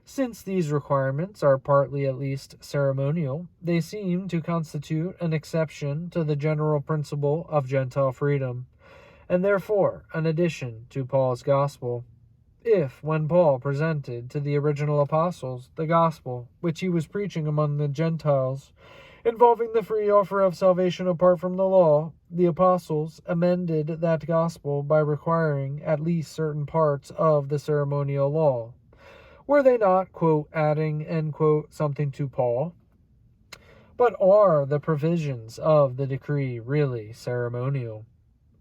Since these requirements are partly at least ceremonial, they seem to constitute an exception to the general principle of Gentile freedom, and therefore an addition to Paul's gospel. If, when Paul presented to the original apostles the gospel which he was preaching among the Gentiles, involving the free offer of salvation apart from the law, the apostles amended that gospel by requiring at least certain parts of the ceremonial law, were they not, quote, adding, end quote, something to Paul? But are the provisions of the decree really ceremonial?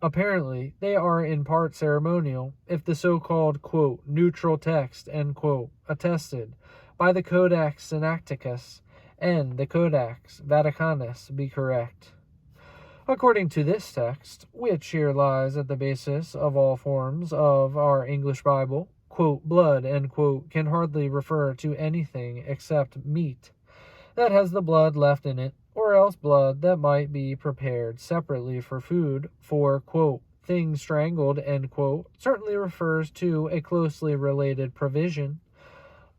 Apparently, they are in part ceremonial if the so-called, quote, neutral text, end quote, attested by the Codex Sinaiticus and the Codex Vaticanus be correct. According to this text, which here lies at the basis of all forms of our English Bible, quote, blood, end quote, can hardly refer to anything except meat that has the blood left in it, or else blood that might be prepared separately for food, for, quote, things strangled, end quote, certainly refers to a closely related provision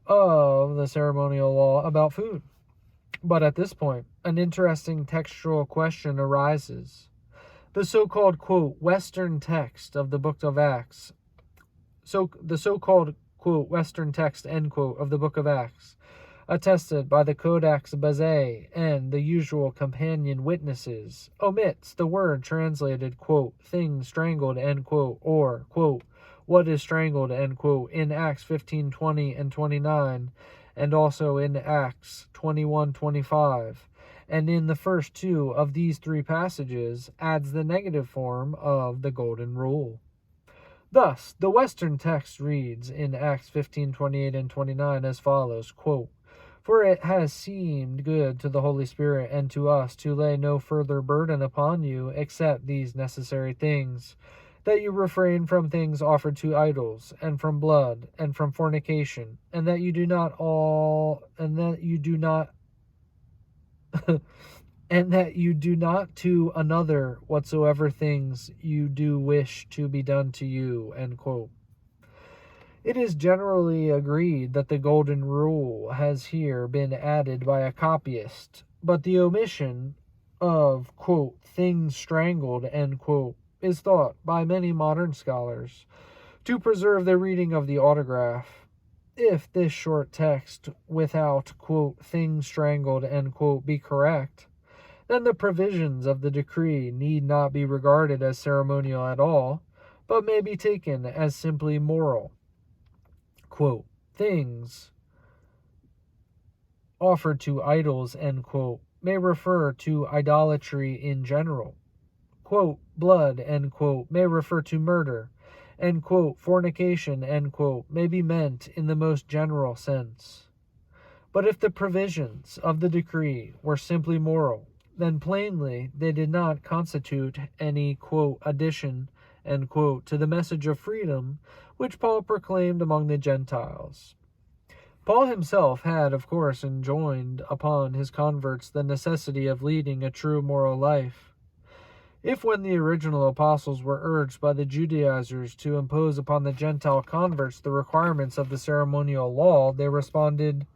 of the ceremonial law about food. But at this point, an interesting textual question arises. The so-called, quote, Western text of the book of Acts, the so-called, quote, Western text, end quote, of the book of Acts, attested by the Codex Bezae and the usual companion witnesses, omits the word translated, quote, things strangled, end quote, or, quote, what is strangled, end quote, in Acts 15:20 and 29, and also in Acts 21:25, and in the first two of these three passages adds the negative form of the golden rule. Thus, the Western text reads in Acts 15:28 and 29 as follows, quote, for it has seemed good to the Holy Spirit and to us to lay no further burden upon you except these necessary things, that you refrain from things offered to idols, and from blood, and from fornication, and that you do not and that you do not to another whatsoever things you do wish to be done to you. End quote. It is generally agreed that the golden rule has here been added by a copyist, but the omission of, quote, things strangled, end quote, is thought by many modern scholars to preserve the reading of the autograph. If this short text without, quote, things strangled, end quote, be correct, then the provisions of the decree need not be regarded as ceremonial at all, but may be taken as simply moral. Quote, things offered to idols, end quote, may refer to idolatry in general. Quote, blood, end quote, may refer to murder. End quote, fornication, end quote, may be meant in the most general sense. But if the provisions of the decree were simply moral, then plainly they did not constitute any, quote, addition, end quote, to the message of freedom which Paul proclaimed among the Gentiles. Paul himself had, of course, enjoined upon his converts the necessity of leading a true moral life. If when the original apostles were urged by the Judaizers to impose upon the Gentile converts the requirements of the ceremonial law, they responded,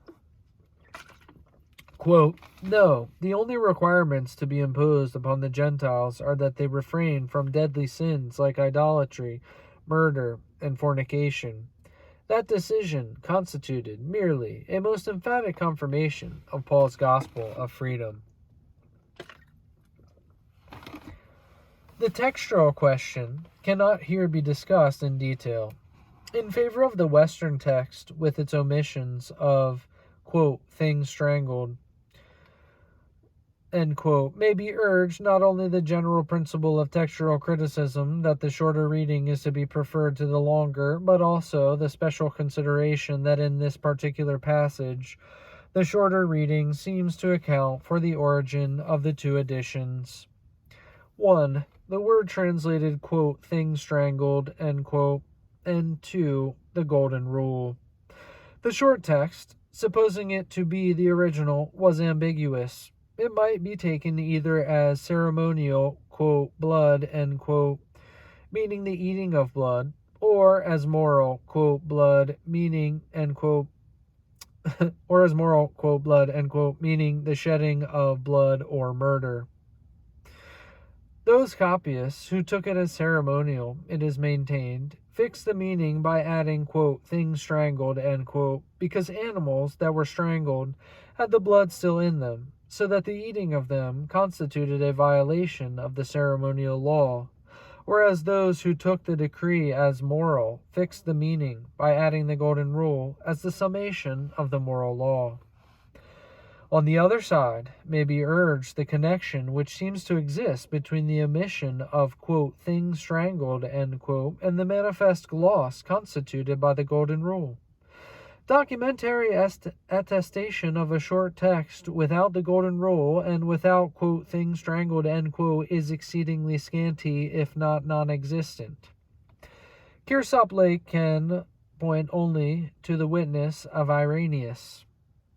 quote, no, the only requirements to be imposed upon the Gentiles are that they refrain from deadly sins like idolatry, murder, and fornication. That decision constituted merely a most emphatic confirmation of Paul's gospel of freedom. The textual question cannot here be discussed in detail. In favor of the Western text, with its omissions of, quote, things strangled, end quote, may be urged not only the general principle of textual criticism that the shorter reading is to be preferred to the longer, but also the special consideration that in this particular passage, the shorter reading seems to account for the origin of the two editions. 1. The word translated, quote, things strangled, end quote, and 2. The golden rule. The short text, supposing it to be the original, was ambiguous. It might be taken either as ceremonial, quote, blood, end quote, meaning the eating of blood, or as moral, quote, blood, meaning, end quote, or as moral, quote, blood, end quote, meaning the shedding of blood or murder. Those copyists who took it as ceremonial, it is maintained, fixed the meaning by adding, quote, things strangled, end quote, because animals that were strangled had the blood still in them, so that the eating of them constituted a violation of the ceremonial law, whereas those who took the decree as moral fixed the meaning by adding the golden rule as the summation of the moral law. On the other side may be urged the connection which seems to exist between the omission of, quote, things strangled, end quote, and the manifest loss constituted by the golden rule. Documentary attestation of a short text without the golden rule and without, quote, things strangled, end quote, is exceedingly scanty, if not non-existent. Kearsarge Lake can point only to the witness of Irenaeus.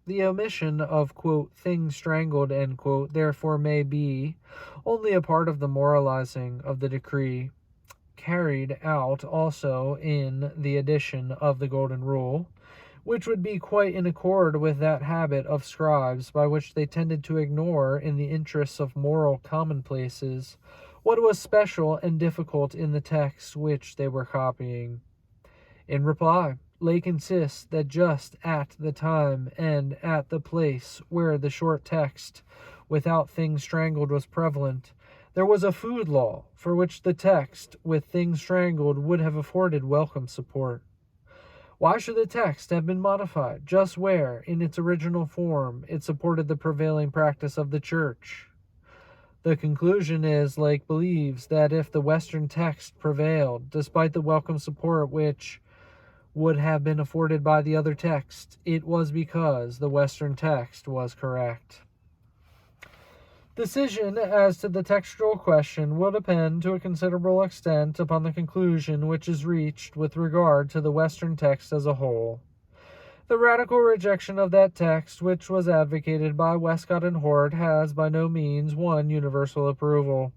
The omission of, quote, things strangled, end quote, therefore may be only a part of the moralizing of the decree, carried out also in the addition of the golden rule, which would be quite in accord with that habit of scribes by which they tended to ignore, in the interests of moral commonplaces, what was special and difficult in the text which they were copying. In reply, Lake insists that just at the time and at the place where the short text without things strangled was prevalent, there was a food law for which the text with things strangled would have afforded welcome support. Why should the text have been modified just where, in its original form, it supported the prevailing practice of the Church? The conclusion is, Lake believes that if the Western text prevailed, despite the welcome support which would have been afforded by the other text, it was because the Western text was correct. Decision as to the textual question will depend to a considerable extent upon the conclusion which is reached with regard to the Western text as a whole. The radical rejection of that text which was advocated by Westcott and Hort has by no means won universal approval.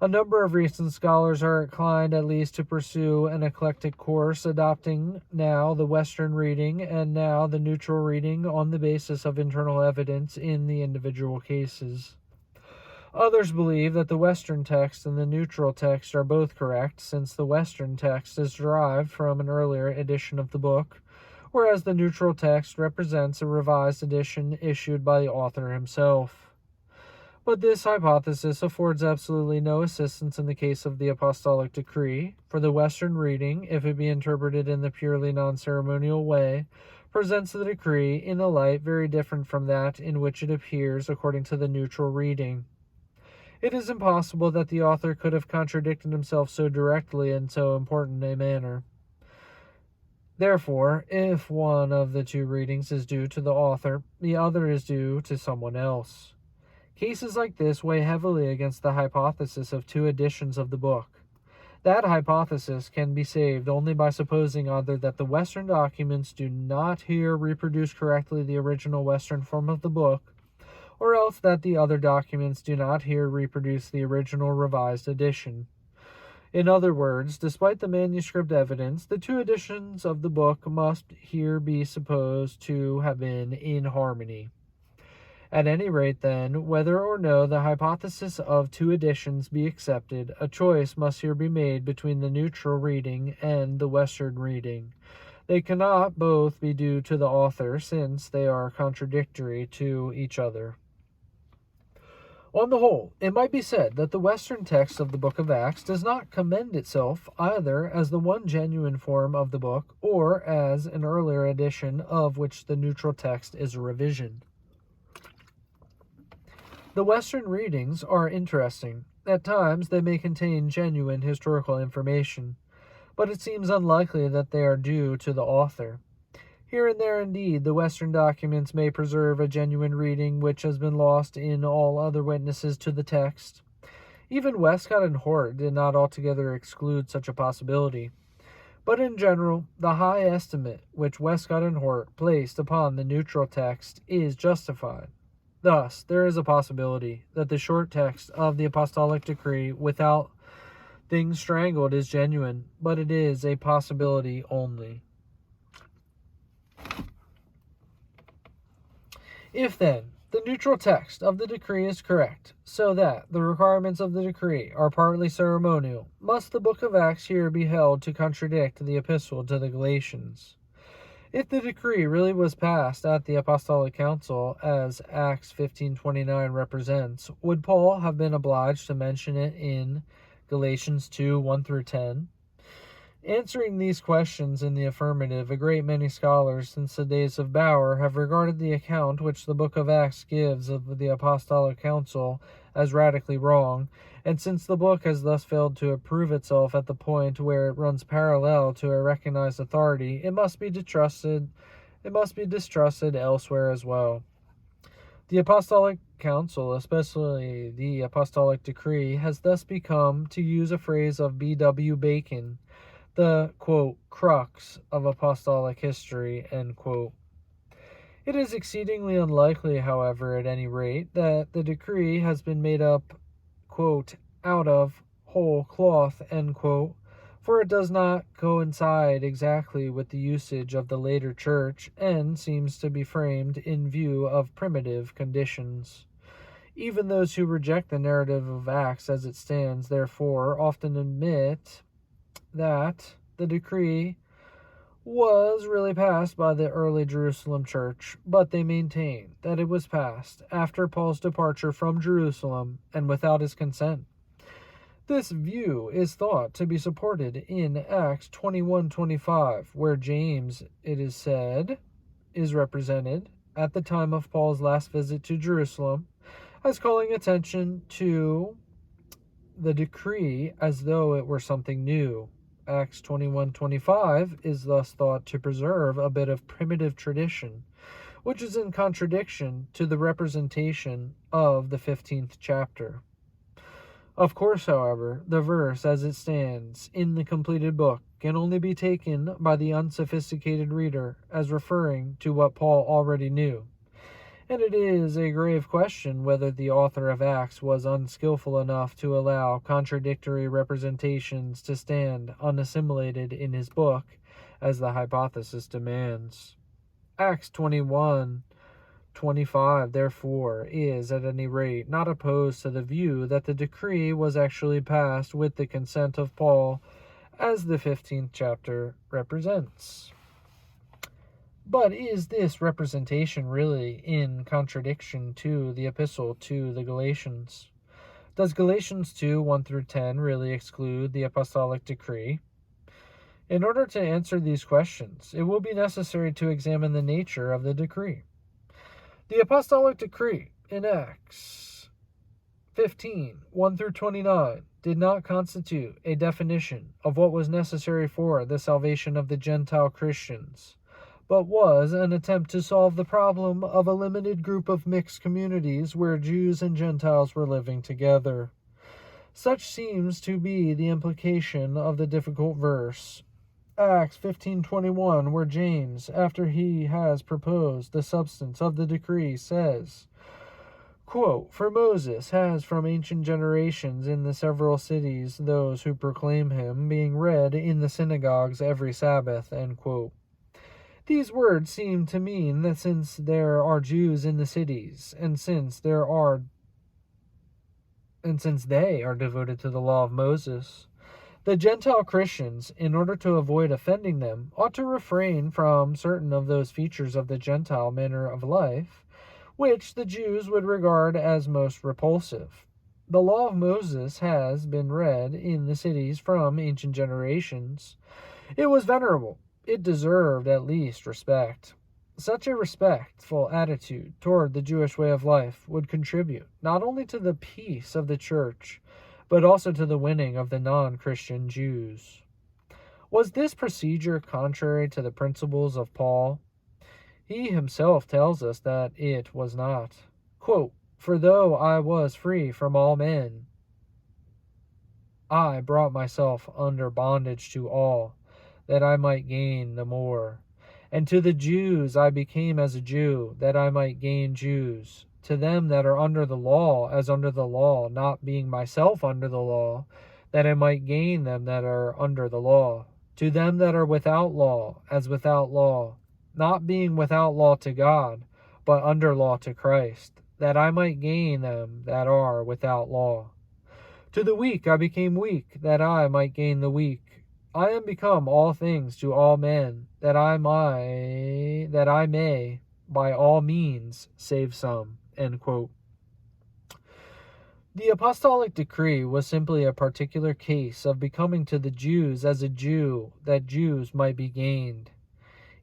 A number of recent scholars are inclined at least to pursue an eclectic course, adopting now the Western reading and now the neutral reading on the basis of internal evidence in the individual cases. Others believe that the Western text and the neutral text are both correct, since the Western text is derived from an earlier edition of the book, whereas the neutral text represents a revised edition issued by the author himself. But this hypothesis affords absolutely no assistance in the case of the apostolic decree, for the Western reading, if it be interpreted in the purely non-ceremonial way, presents the decree in a light very different from that in which it appears according to the neutral reading. It is impossible that the author could have contradicted himself so directly in so important a manner. Therefore, if one of the two readings is due to the author, the other is due to someone else. Cases like this weigh heavily against the hypothesis of two editions of the book. That hypothesis can be saved only by supposing either that the Western documents do not here reproduce correctly the original Western form of the book, or else that the other documents do not here reproduce the original revised edition. In other words, despite the manuscript evidence, the two editions of the book must here be supposed to have been in harmony. At any rate, then, whether or no the hypothesis of two editions be accepted, a choice must here be made between the neutral reading and the Western reading. They cannot both be due to the author, since they are contradictory to each other. On the whole, it might be said that the Western text of the book of Acts does not commend itself either as the one genuine form of the book or as an earlier edition of which the neutral text is a revision. The Western readings are interesting. At times they may contain genuine historical information, but it seems unlikely that they are due to the author. Here and there, indeed, the Western documents may preserve a genuine reading which has been lost in all other witnesses to the text. Even Westcott and Hort did not altogether exclude such a possibility. But in general, the high estimate which Westcott and Hort placed upon the neutral text is justified. Thus, there is a possibility that the short text of the apostolic decree without things strangled is genuine, but it is a possibility only. If, then, the neutral text of the decree is correct, so that the requirements of the decree are partly ceremonial, must the book of Acts here be held to contradict the epistle to the Galatians? If the decree really was passed at the Apostolic Council, as Acts 15:29 represents, would Paul have been obliged to mention it in Galatians 2:1-10? Answering these questions in the affirmative, a great many scholars since the days of Bauer have regarded the account which the book of Acts gives of the Apostolic Council as radically wrong, and since the book has thus failed to approve itself at the point where it runs parallel to a recognized authority, it must be distrusted elsewhere as well. The Apostolic Council, especially the Apostolic Decree, has thus become, to use a phrase of B.W. Bacon, the, quote, crux of apostolic history, end quote. It is exceedingly unlikely, however, at any rate, that the decree has been made up, quote, out of whole cloth, end quote, for it does not coincide exactly with the usage of the later church, and seems to be framed in view of primitive conditions. Even those who reject the narrative of Acts as it stands, therefore, often admit that the decree was really passed by the early Jerusalem church, but they maintain that it was passed after Paul's departure from Jerusalem and without his consent. This view is thought to be supported in Acts 21:25, where James, it is said, is represented at the time of Paul's last visit to Jerusalem as calling attention to the decree as though it were something new. Acts 21:25 is thus thought to preserve a bit of primitive tradition, which is in contradiction to the representation of the 15th chapter. Of course, however, the verse as it stands in the completed book can only be taken by the unsophisticated reader as referring to what Paul already knew. And it is a grave question whether the author of Acts was unskillful enough to allow contradictory representations to stand unassimilated in his book, as the hypothesis demands. Acts 21:25, therefore, is, at any rate, not opposed to the view that the decree was actually passed with the consent of Paul, as the 15th chapter represents. But is this representation really in contradiction to the epistle to the Galatians? Does Galatians 2:1-10 really exclude the apostolic decree? In order to answer these questions, it will be necessary to examine the nature of the decree. The apostolic decree in Acts 15:1-29 did not constitute a definition of what was necessary for the salvation of the Gentile Christians, but was an attempt to solve the problem of a limited group of mixed communities where Jews and Gentiles were living together. Such seems to be the implication of the difficult verse, Acts 15:21, where James, after he has proposed the substance of the decree, says, quote, "For Moses has from ancient generations in the several cities those who proclaim him, being read in the synagogues every Sabbath," end quote. These words seem to mean that since there are Jews in the cities, and since they are devoted to the law of Moses, the Gentile Christians, in order to avoid offending them, ought to refrain from certain of those features of the Gentile manner of life, which the Jews would regard as most repulsive. The law of Moses has been read in the cities from ancient generations. It was venerable. It deserved at least respect. Such a respectful attitude toward the Jewish way of life would contribute not only to the peace of the church, but also to the winning of the non-Christian Jews. Was this procedure contrary to the principles of Paul? He himself tells us that it was not. Quote, "For though I was free from all men, I brought myself under bondage to all, that I might gain the more. And to the Jews I became as a Jew, that I might gain Jews. To them that are under the law, as under the law, not being myself under the law, that I might gain them that are under the law. To them that are without law, as without law, not being without law to God, but under law to Christ, that I might gain them that are without law. To the weak I became weak, that I might gain the weak. I am become all things to all men, that I may by all means save some." End quote. The apostolic decree was simply a particular case of becoming to the Jews as a Jew, that Jews might be gained.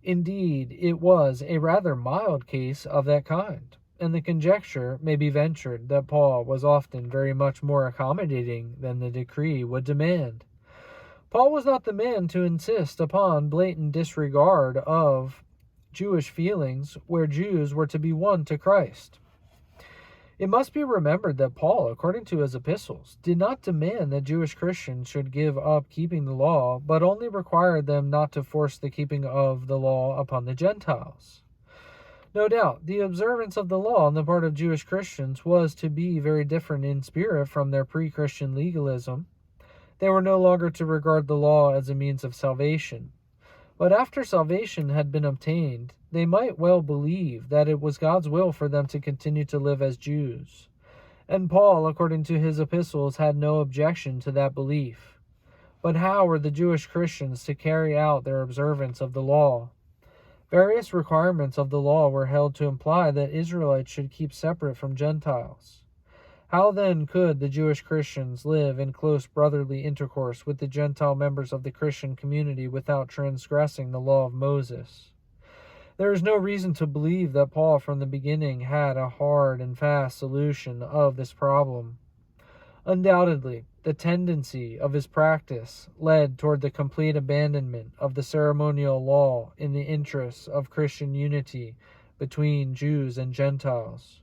Indeed, it was a rather mild case of that kind, and the conjecture may be ventured that Paul was often very much more accommodating than the decree would demand. Paul was not the man to insist upon blatant disregard of Jewish feelings where Jews were to be won to Christ. It must be remembered that Paul, according to his epistles, did not demand that Jewish Christians should give up keeping the law, but only required them not to force the keeping of the law upon the Gentiles. No doubt, the observance of the law on the part of Jewish Christians was to be very different in spirit from their pre-Christian legalism. They were no longer to regard the law as a means of salvation. But after salvation had been obtained, they might well believe that it was God's will for them to continue to live as Jews. And Paul, according to his epistles, had no objection to that belief. But how were the Jewish Christians to carry out their observance of the law? Various requirements of the law were held to imply that Israelites should keep separate from Gentiles. How then could the Jewish Christians live in close brotherly intercourse with the Gentile members of the Christian community without transgressing the law of Moses? There is no reason to believe that Paul from the beginning had a hard and fast solution of this problem. Undoubtedly, the tendency of his practice led toward the complete abandonment of the ceremonial law in the interests of Christian unity between Jews and Gentiles.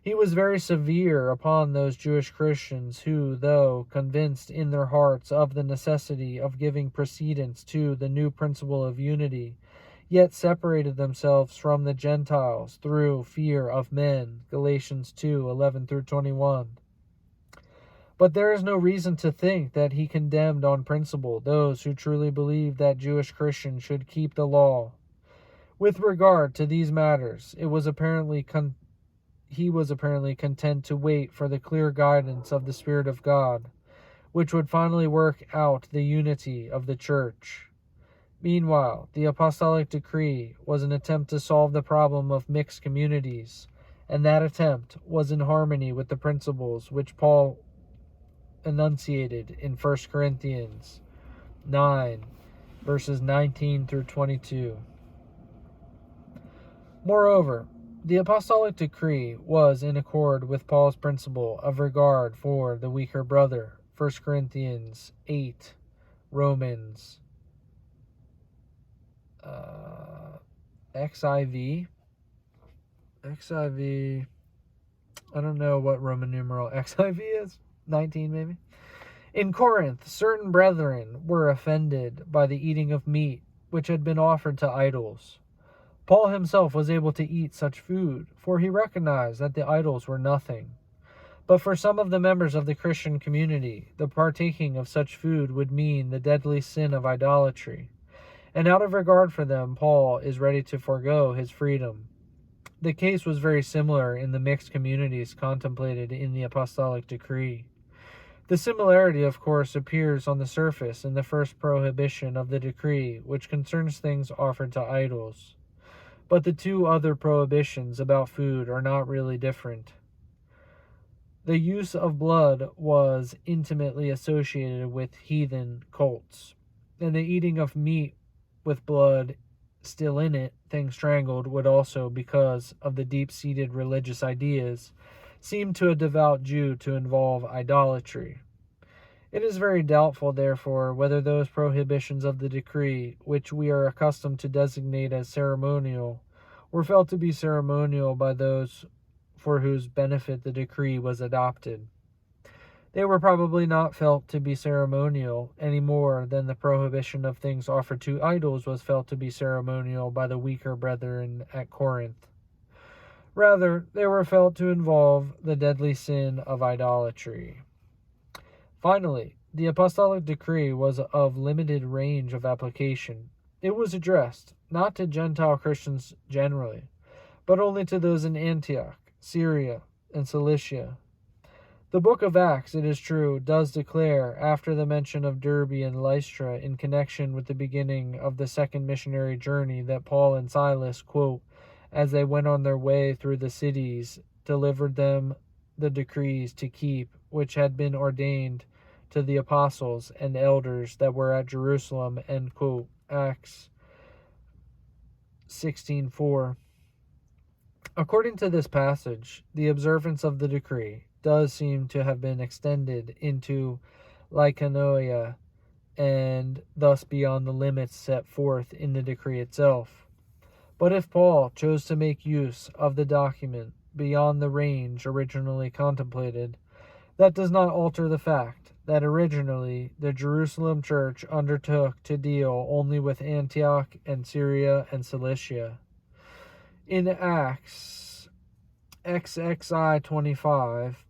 He was very severe upon those Jewish Christians who, though convinced in their hearts of the necessity of giving precedence to the new principle of unity, yet separated themselves from the Gentiles through fear of men. Galatians 2:11-21. But there is no reason to think that he condemned on principle those who truly believed that Jewish Christians should keep the law. With regard to these matters, he was apparently content to wait for the clear guidance of the Spirit of God, which would finally work out the unity of the Church. Meanwhile, the apostolic decree was an attempt to solve the problem of mixed communities, and that attempt was in harmony with the principles which Paul enunciated in 1 Corinthians 9, verses 19-22. Moreover, the apostolic decree was in accord with Paul's principle of regard for the weaker brother, 1 Corinthians 8, Romans, XIV, I don't know what Roman numeral XIV is, 19 maybe. In Corinth, certain brethren were offended by the eating of meat which had been offered to idols. Paul himself was able to eat such food, for he recognized that the idols were nothing. But for some of the members of the Christian community, the partaking of such food would mean the deadly sin of idolatry. And out of regard for them, Paul is ready to forego his freedom. The case was very similar in the mixed communities contemplated in the apostolic decree. The similarity, of course, appears on the surface in the first prohibition of the decree, which concerns things offered to idols. But the two other prohibitions about food are not really different. The use of blood was intimately associated with heathen cults, and the eating of meat with blood still in it, things strangled, would also, because of the deep-seated religious ideas, seem to a devout Jew to involve idolatry. It is very doubtful, therefore, whether those prohibitions of the decree, which we are accustomed to designate as ceremonial, were felt to be ceremonial by those for whose benefit the decree was adopted. They were probably not felt to be ceremonial any more than the prohibition of things offered to idols was felt to be ceremonial by the weaker brethren at Corinth. Rather, they were felt to involve the deadly sin of idolatry. Finally, the apostolic decree was of limited range of application. It was addressed not to Gentile Christians generally, but only to those in Antioch, Syria, and Cilicia. The book of Acts, it is true, does declare, after the mention of Derbe and Lystra in connection with the beginning of the second missionary journey, that Paul and Silas, quote, as they went on their way through the cities, delivered them the decrees to keep, which had been ordained to the apostles and elders that were at Jerusalem, end quote. Acts 16:4. According to this passage, the observance of the decree does seem to have been extended into Lycaonia and thus beyond the limits set forth in the decree itself. But if Paul chose to make use of the document beyond the range originally contemplated, that does not alter the fact that originally the Jerusalem church undertook to deal only with Antioch and Syria and Cilicia. In Acts XXI 25,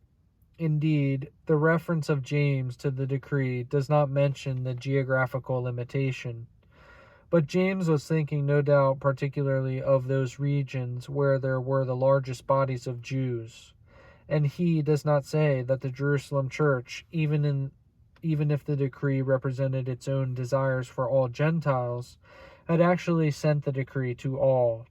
indeed, the reference of James to the decree does not mention the geographical limitation. But James was thinking, no doubt, particularly of those regions where there were the largest bodies of Jews. And he does not say that the Jerusalem church, even if the decree represented its own desires for all Gentiles, had actually sent the decree to all.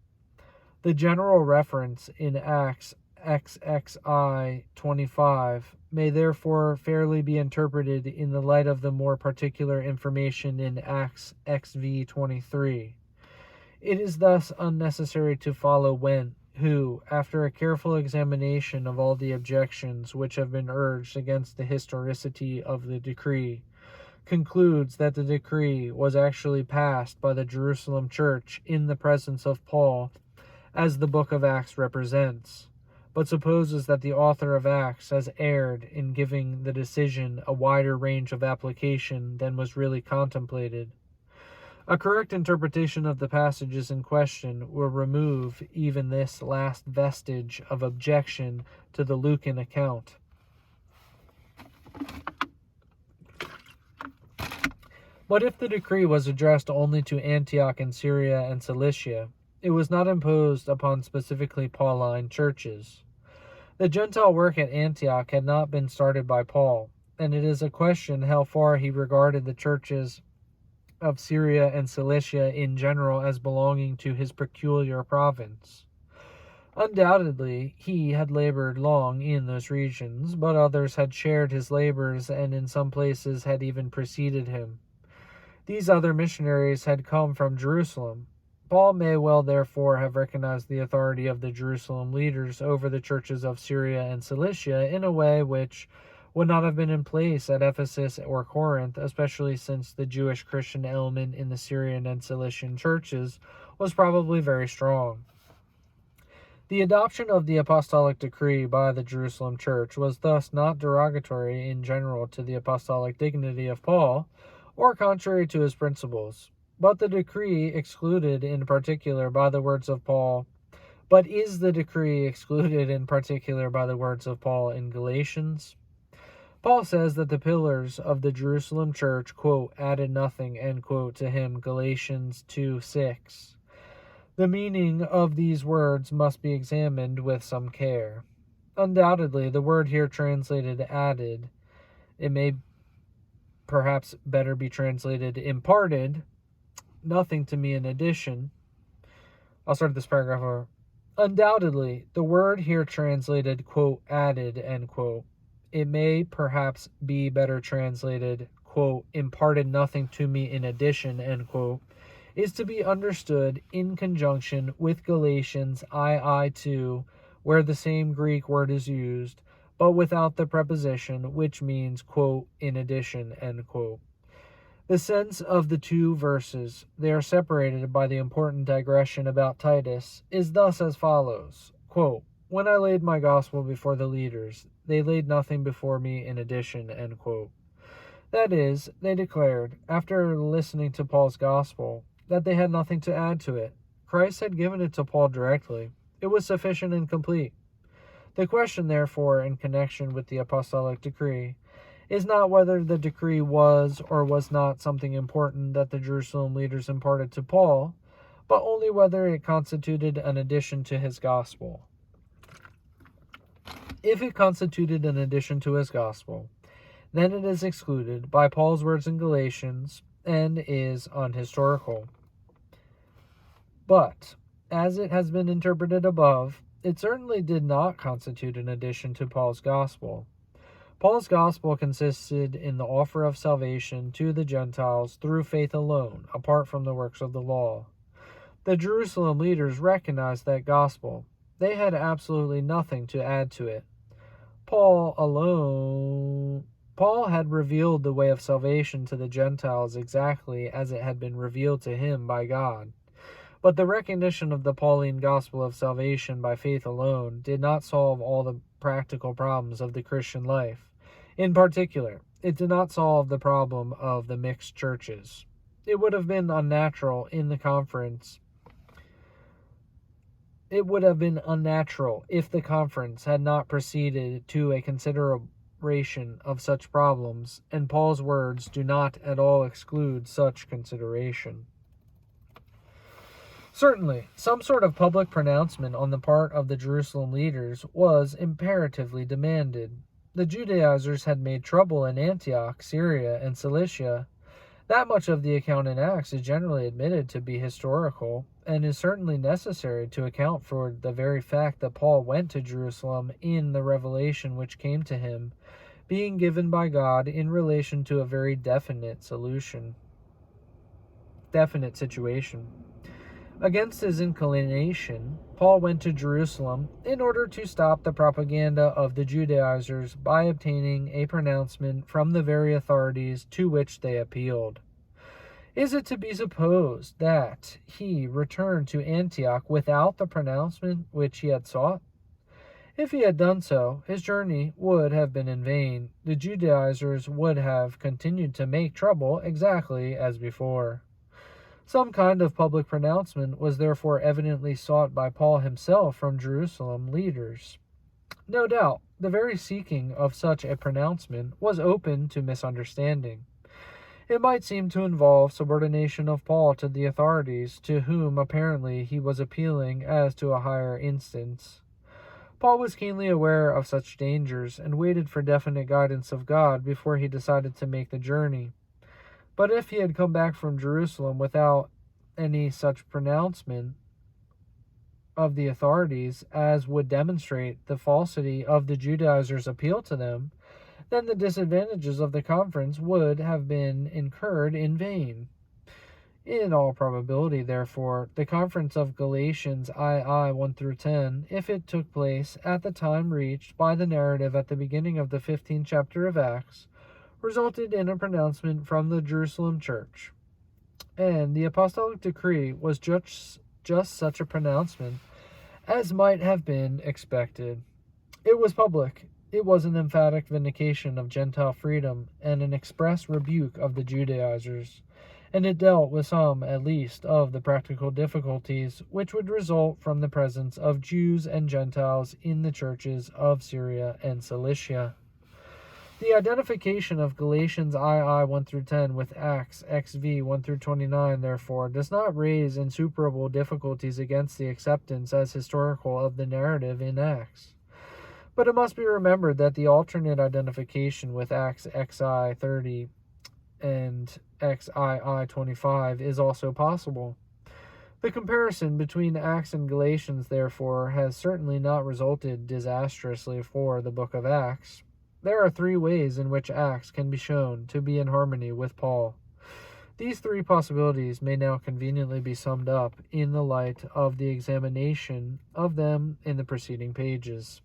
The general reference in Acts XXI 25 may therefore fairly be interpreted in the light of the more particular information in Acts XV 23. It is thus unnecessary to follow Wendt, who, after a careful examination of all the objections which have been urged against the historicity of the decree, concludes that the decree was actually passed by the Jerusalem church in the presence of Paul as the book of Acts represents, but supposes that the author of Acts has erred in giving the decision a wider range of application than was really contemplated. A correct interpretation of the passages in question will remove even this last vestige of objection to the Lucan account. But if the decree was addressed only to Antioch and Syria and Cilicia, it was not imposed upon specifically Pauline churches. The Gentile work at Antioch had not been started by Paul, and it is a question how far he regarded the churches of Syria and Cilicia in general as belonging to his peculiar province. Undoubtedly, he had labored long in those regions, but others had shared his labors and in some places had even preceded him. These other missionaries had come from Jerusalem. Paul may well therefore have recognized the authority of the Jerusalem leaders over the churches of Syria and Cilicia in a way which would not have been in place at Ephesus or Corinth, especially since the Jewish Christian element in the Syrian and Cilician churches was probably very strong. The adoption of the apostolic decree by the Jerusalem church was thus not derogatory in general to the apostolic dignity of Paul, or contrary to his principles. But the decree excluded in particular by the words of Paul, but is the decree excluded in particular by the words of Paul in Galatians? Paul says that the pillars of the Jerusalem church, quote, added nothing, end quote, to him, Galatians 2:6. The meaning of these words must be examined with some care. Undoubtedly, the word here translated added, it may perhaps better be translated imparted, nothing to me in addition. I'll start this paragraph over. Undoubtedly, the word here translated, quote, added, end quote. It may perhaps be better translated, quote, imparted nothing to me in addition, end quote, is to be understood in conjunction with Galatians II, where the same Greek word is used, but without the preposition, which means, quote, in addition, end quote. The sense of the two verses, they are separated by the important digression about Titus, is thus as follows, quote, when I laid my gospel before the leaders, they laid nothing before me in addition, end quote. That is, they declared, after listening to Paul's gospel, that they had nothing to add to it. Christ had given it to Paul directly. It was sufficient and complete. The question, therefore, in connection with the apostolic decree, is not whether the decree was or was not something important that the Jerusalem leaders imparted to Paul, but only whether it constituted an addition to his gospel. If it constituted an addition to his gospel, then it is excluded by Paul's words in Galatians and is unhistorical. But, as it has been interpreted above, it certainly did not constitute an addition to Paul's gospel. Paul's gospel consisted in the offer of salvation to the Gentiles through faith alone, apart from the works of the law. The Jerusalem leaders recognized that gospel. They had absolutely nothing to add to it. Paul had revealed the way of salvation to the Gentiles exactly as it had been revealed to him by God. But the recognition of the Pauline gospel of salvation by faith alone did not solve all the practical problems of the Christian life. In particular, it did not solve the problem of the mixed churches. It would have been unnatural if the conference had not proceeded to a consideration of such problems, and Paul's words do not at all exclude such consideration. Certainly, some sort of public pronouncement on the part of the Jerusalem leaders was imperatively demanded. The Judaizers had made trouble in Antioch, Syria, and Cilicia. That much of the account in Acts is generally admitted to be historical, and is certainly necessary to account for the very fact that Paul went to Jerusalem in the revelation which came to him, being given by God in relation to a very definite situation. Against his inclination, Paul went to Jerusalem in order to stop the propaganda of the Judaizers by obtaining a pronouncement from the very authorities to which they appealed. Is it to be supposed that he returned to Antioch without the pronouncement which he had sought? If he had done so, his journey would have been in vain. The Judaizers would have continued to make trouble exactly as before. Some kind of public pronouncement was therefore evidently sought by Paul himself from Jerusalem leaders. No doubt, the very seeking of such a pronouncement was open to misunderstanding. It might seem to involve subordination of Paul to the authorities, to whom apparently he was appealing as to a higher instance. Paul was keenly aware of such dangers and waited for definite guidance of God before he decided to make the journey. But if he had come back from Jerusalem without any such pronouncement of the authorities as would demonstrate the falsity of the Judaizers' appeal to them, then the disadvantages of the conference would have been incurred in vain. In all probability, therefore, the conference of Galatians II 1-10, if it took place at the time reached by the narrative at the beginning of the 15th chapter of Acts, resulted in a pronouncement from the Jerusalem church. And the apostolic decree was just such a pronouncement as might have been expected. It was public. It was an emphatic vindication of Gentile freedom and an express rebuke of the Judaizers, and it dealt with some, at least, of the practical difficulties which would result from the presence of Jews and Gentiles in the churches of Syria and Cilicia. The identification of Galatians II 1-10 with Acts XV 1-29, therefore, does not raise insuperable difficulties against the acceptance as historical of the narrative in Acts. But it must be remembered that the alternate identification with Acts XI 30 and XII 25 is also possible. The comparison between Acts and Galatians, therefore, has certainly not resulted disastrously for the book of Acts. There are 3 ways in which Acts can be shown to be in harmony with Paul. These 3 possibilities may now conveniently be summed up in the light of the examination of them in the preceding pages.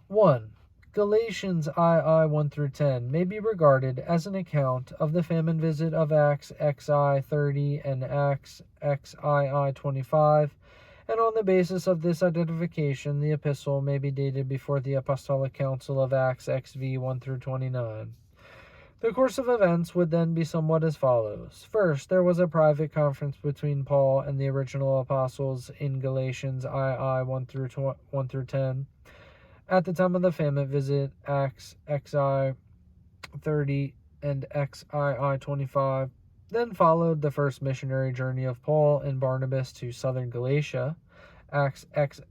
1. Galatians II 1-10 may be regarded as an account of the famine visit of Acts XI 30 and Acts XII 25, and on the basis of this identification, the epistle may be dated before the Apostolic Council of Acts XV 1-29. The course of events would then be somewhat as follows. First, there was a private conference between Paul and the original apostles in Galatians II 1-10. At the time of the famine visit, Acts XI 30 and XII 25. Then followed the first missionary journey of Paul and Barnabas to southern Galatia, Acts XIII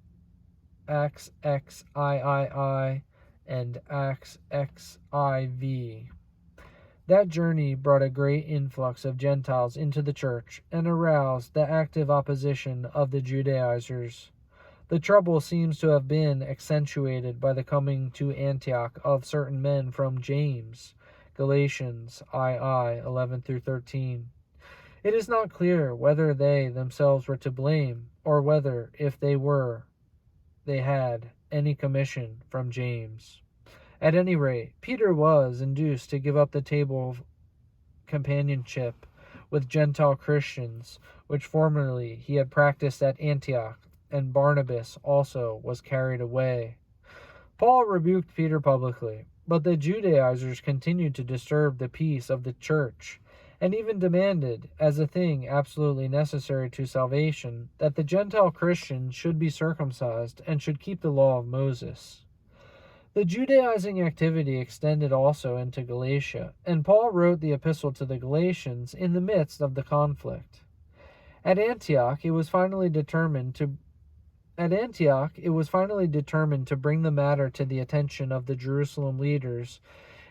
and Acts XIV. That journey brought a great influx of Gentiles into the church and aroused the active opposition of the Judaizers. The trouble seems to have been accentuated by the coming to Antioch of certain men from James, Galatians II 11-13. It is not clear whether they themselves were to blame, or whether, if they were, they had any commission from James. At any rate, Peter was induced to give up the table of companionship with Gentile Christians, which formerly he had practiced at Antioch, and Barnabas also was carried away. Paul rebuked Peter publicly, but the Judaizers continued to disturb the peace of the church, and even demanded, as a thing absolutely necessary to salvation, that the Gentile Christians should be circumcised and should keep the law of Moses. The Judaizing activity extended also into Galatia, and Paul wrote the epistle to the Galatians in the midst of the conflict. At Antioch, it was finally determined to bring the matter to the attention of the Jerusalem leaders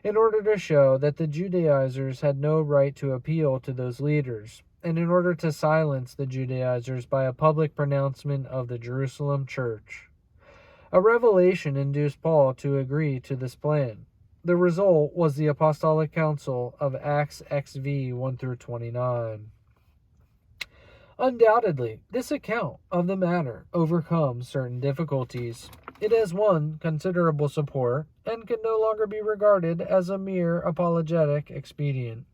in order to show that the Judaizers had no right to appeal to those leaders, and in order to silence the Judaizers by a public pronouncement of the Jerusalem church. A revelation induced Paul to agree to this plan. The result was the Apostolic Council of Acts XV 1-29. Undoubtedly, this account of the matter overcomes certain difficulties. It has won considerable support and can no longer be regarded as a mere apologetic expedient.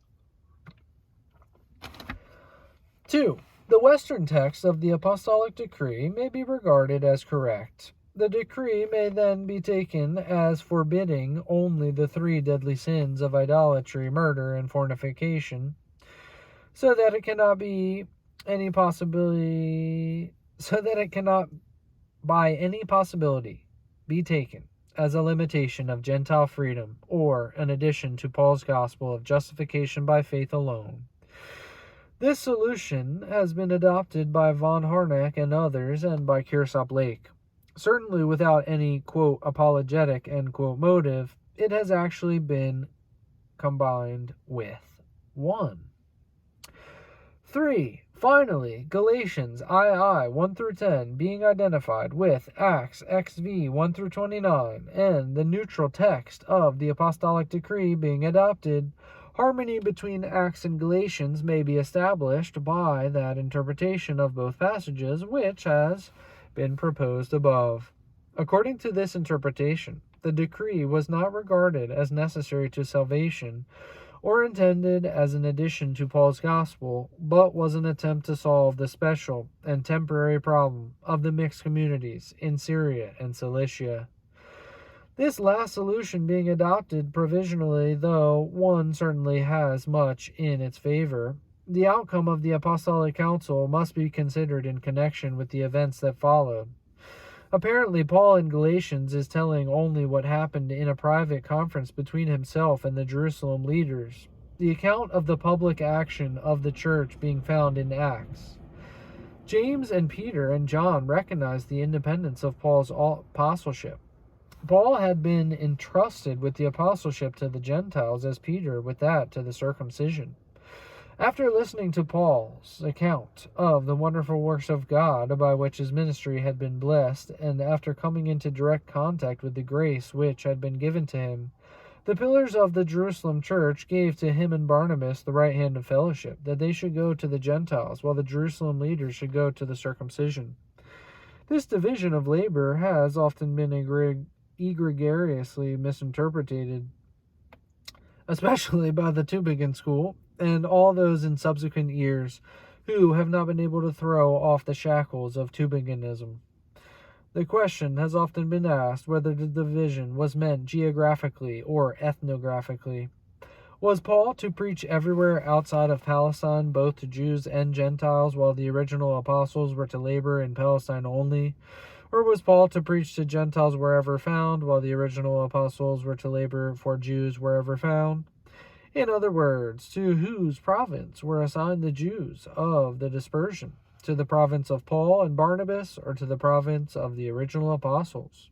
2. The Western text of the Apostolic Decree may be regarded as correct. The decree may then be taken as forbidding only the 3 deadly sins of idolatry, murder, and fornication, so that it cannot by any possibility be taken as a limitation of Gentile freedom or an addition to Paul's gospel of justification by faith alone. This solution has been adopted by von Harnack and others, and by Kearsarge Lake. Certainly without any, quote, apologetic, end quote, motive, it has actually been combined with 1. 3. Finally, Galatians II 1 through 10 being identified with Acts XV 1 through 29 and the neutral text of the Apostolic Decree being adopted, harmony between Acts and Galatians may be established by that interpretation of both passages which has been proposed above. According to this interpretation, the decree was not regarded as necessary to salvation or intended as an addition to Paul's gospel, but was an attempt to solve the special and temporary problem of the mixed communities in Syria and Cilicia. This last solution being adopted provisionally, though one certainly has much in its favor, the outcome of the Apostolic Council must be considered in connection with the events that followed. Apparently, Paul in Galatians is telling only what happened in a private conference between himself and the Jerusalem leaders, the account of the public action of the church being found in Acts. James and Peter and John recognized the independence of Paul's apostleship. Paul had been entrusted with the apostleship to the Gentiles as Peter with that to the circumcision. After listening to Paul's account of the wonderful works of God by which his ministry had been blessed, and after coming into direct contact with the grace which had been given to him, the pillars of the Jerusalem church gave to him and Barnabas the right hand of fellowship, that they should go to the Gentiles, while the Jerusalem leaders should go to the circumcision. This division of labor has often been egregiously misinterpreted, especially by the Tübingen school, and all those in subsequent years who have not been able to throw off the shackles of Tübingenism. The question has often been asked whether the division was meant geographically or ethnographically. Was Paul to preach everywhere outside of Palestine, both to Jews and Gentiles, while the original apostles were to labor in Palestine only? Or was Paul to preach to Gentiles wherever found, while the original apostles were to labor for Jews wherever found? In other words, to whose province were assigned the Jews of the dispersion? To the province of Paul and Barnabas, or to the province of the original apostles?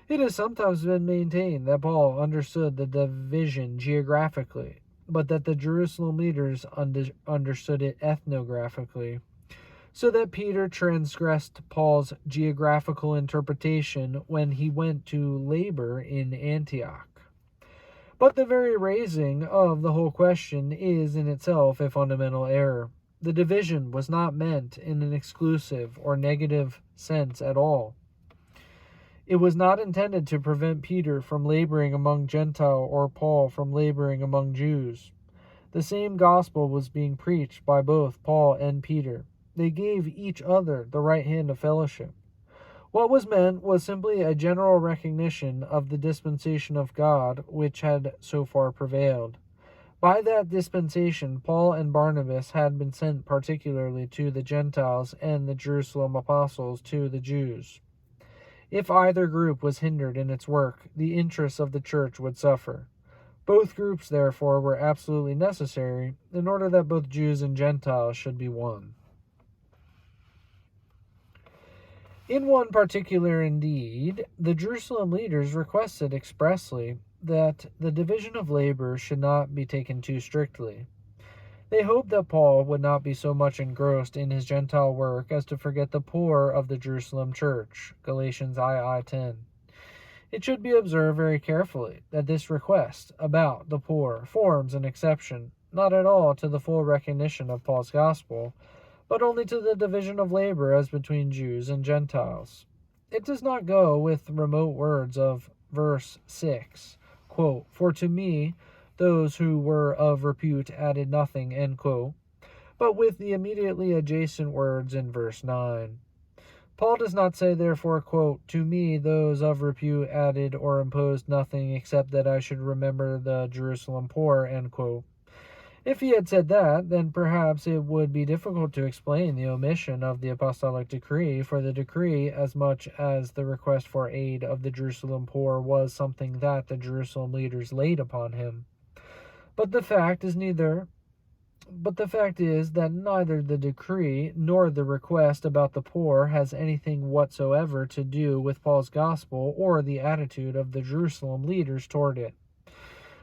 It has sometimes been maintained that Paul understood the division geographically, but that the Jerusalem leaders understood it ethnographically, so that Peter transgressed Paul's geographical interpretation when he went to labor in Antioch. But the very raising of the whole question is in itself a fundamental error. The division was not meant in an exclusive or negative sense at all. It was not intended to prevent Peter from laboring among Gentiles or Paul from laboring among Jews. The same gospel was being preached by both Paul and Peter. They gave each other the right hand of fellowship. What was meant was simply a general recognition of the dispensation of God which had so far prevailed. By that dispensation, Paul and Barnabas had been sent particularly to the Gentiles, and the Jerusalem apostles to the Jews. If either group was hindered in its work, the interests of the church would suffer. Both groups, therefore, were absolutely necessary in order that both Jews and Gentiles should be one. In one particular, indeed, the Jerusalem leaders requested expressly that the division of labor should not be taken too strictly. They hoped that Paul would not be so much engrossed in his Gentile work as to forget the poor of the Jerusalem church, Galatians II 10. It should be observed very carefully that this request about the poor forms an exception, not at all to the full recognition of Paul's gospel, but only to the division of labor as between Jews and Gentiles. It does not go with remote words of verse 6, quote, "For to me, those who were of repute added nothing," end quote, but with the immediately adjacent words in verse 9. Paul does not say, therefore, quote, "To me those of repute added or imposed nothing except that I should remember the Jerusalem poor," end quote. If he had said that, then perhaps it would be difficult to explain the omission of the apostolic decree, for the decree, as much as the request for aid of the Jerusalem poor, was something that the Jerusalem leaders laid upon him. But the fact is that neither the decree nor the request about the poor has anything whatsoever to do with Paul's gospel or the attitude of the Jerusalem leaders toward it.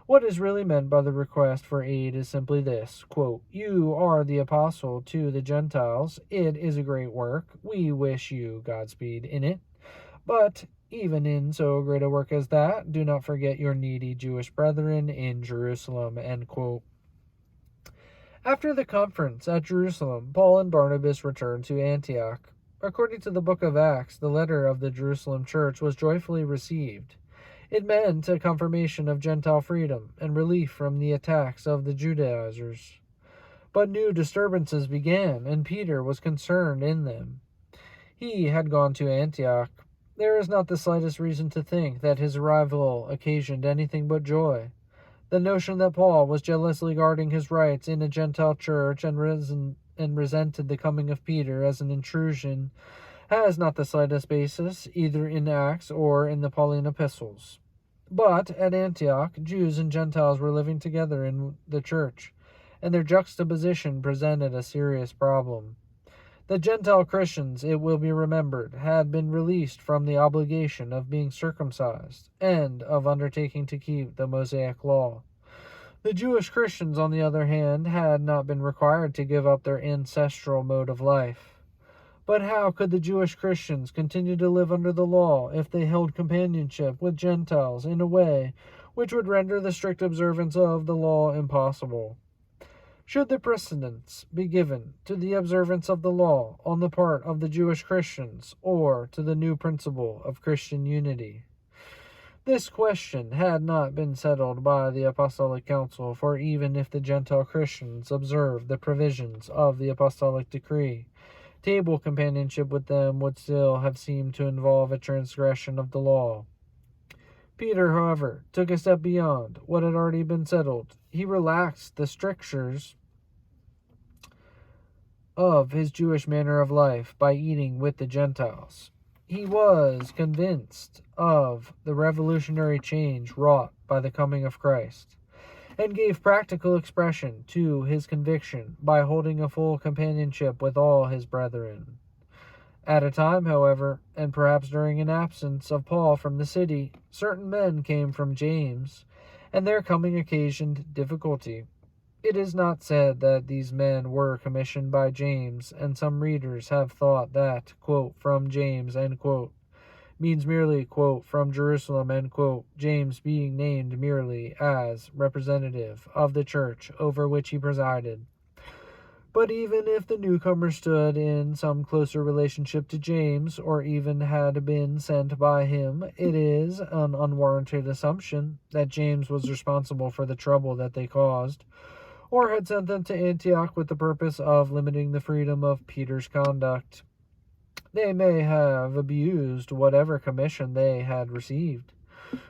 What is really meant by the request for aid is simply this, quote, "You are the apostle to the Gentiles. It is a great work. We wish you Godspeed in it. But even in so great a work as that, do not forget your needy Jewish brethren in Jerusalem," end quote. After the conference at Jerusalem, Paul and Barnabas returned to Antioch. According to the book of Acts, the letter of the Jerusalem church was joyfully received. It meant a confirmation of Gentile freedom and relief from the attacks of the Judaizers. But new disturbances began, and Peter was concerned in them. He had gone to Antioch. There is not the slightest reason to think that his arrival occasioned anything but joy. The notion that Paul was jealously guarding his rights in a Gentile church and resented the coming of Peter as an intrusion has not the slightest basis, either in Acts or in the Pauline epistles. But at Antioch, Jews and Gentiles were living together in the church, and their juxtaposition presented a serious problem. The Gentile Christians, it will be remembered, had been released from the obligation of being circumcised and of undertaking to keep the Mosaic law. The Jewish Christians, on the other hand, had not been required to give up their ancestral mode of life. But how could the Jewish Christians continue to live under the law if they held companionship with Gentiles in a way which would render the strict observance of the law impossible? Should the precedence be given to the observance of the law on the part of the Jewish Christians, or to the new principle of Christian unity? This question had not been settled by the Apostolic Council, for even if the Gentile Christians observed the provisions of the Apostolic Decree, table companionship with them would still have seemed to involve a transgression of the law. Peter, however, took a step beyond what had already been settled. He relaxed the strictures of his Jewish manner of life by eating with the Gentiles. He was convinced of the revolutionary change wrought by the coming of Christ, and gave practical expression to his conviction by holding a full companionship with all his brethren. At a time, however, and perhaps during an absence of Paul from the city, certain men came from James, and their coming occasioned difficulty. It is not said that these men were commissioned by James, and some readers have thought that, quote, "from James," end quote, means merely, quote, "from Jerusalem," end quote, James being named merely as representative of the church over which he presided. But even if the newcomer stood in some closer relationship to James, or even had been sent by him, it is an unwarranted assumption that James was responsible for the trouble that they caused, or had sent them to Antioch with the purpose of limiting the freedom of Peter's conduct. They may have abused whatever commission they had received.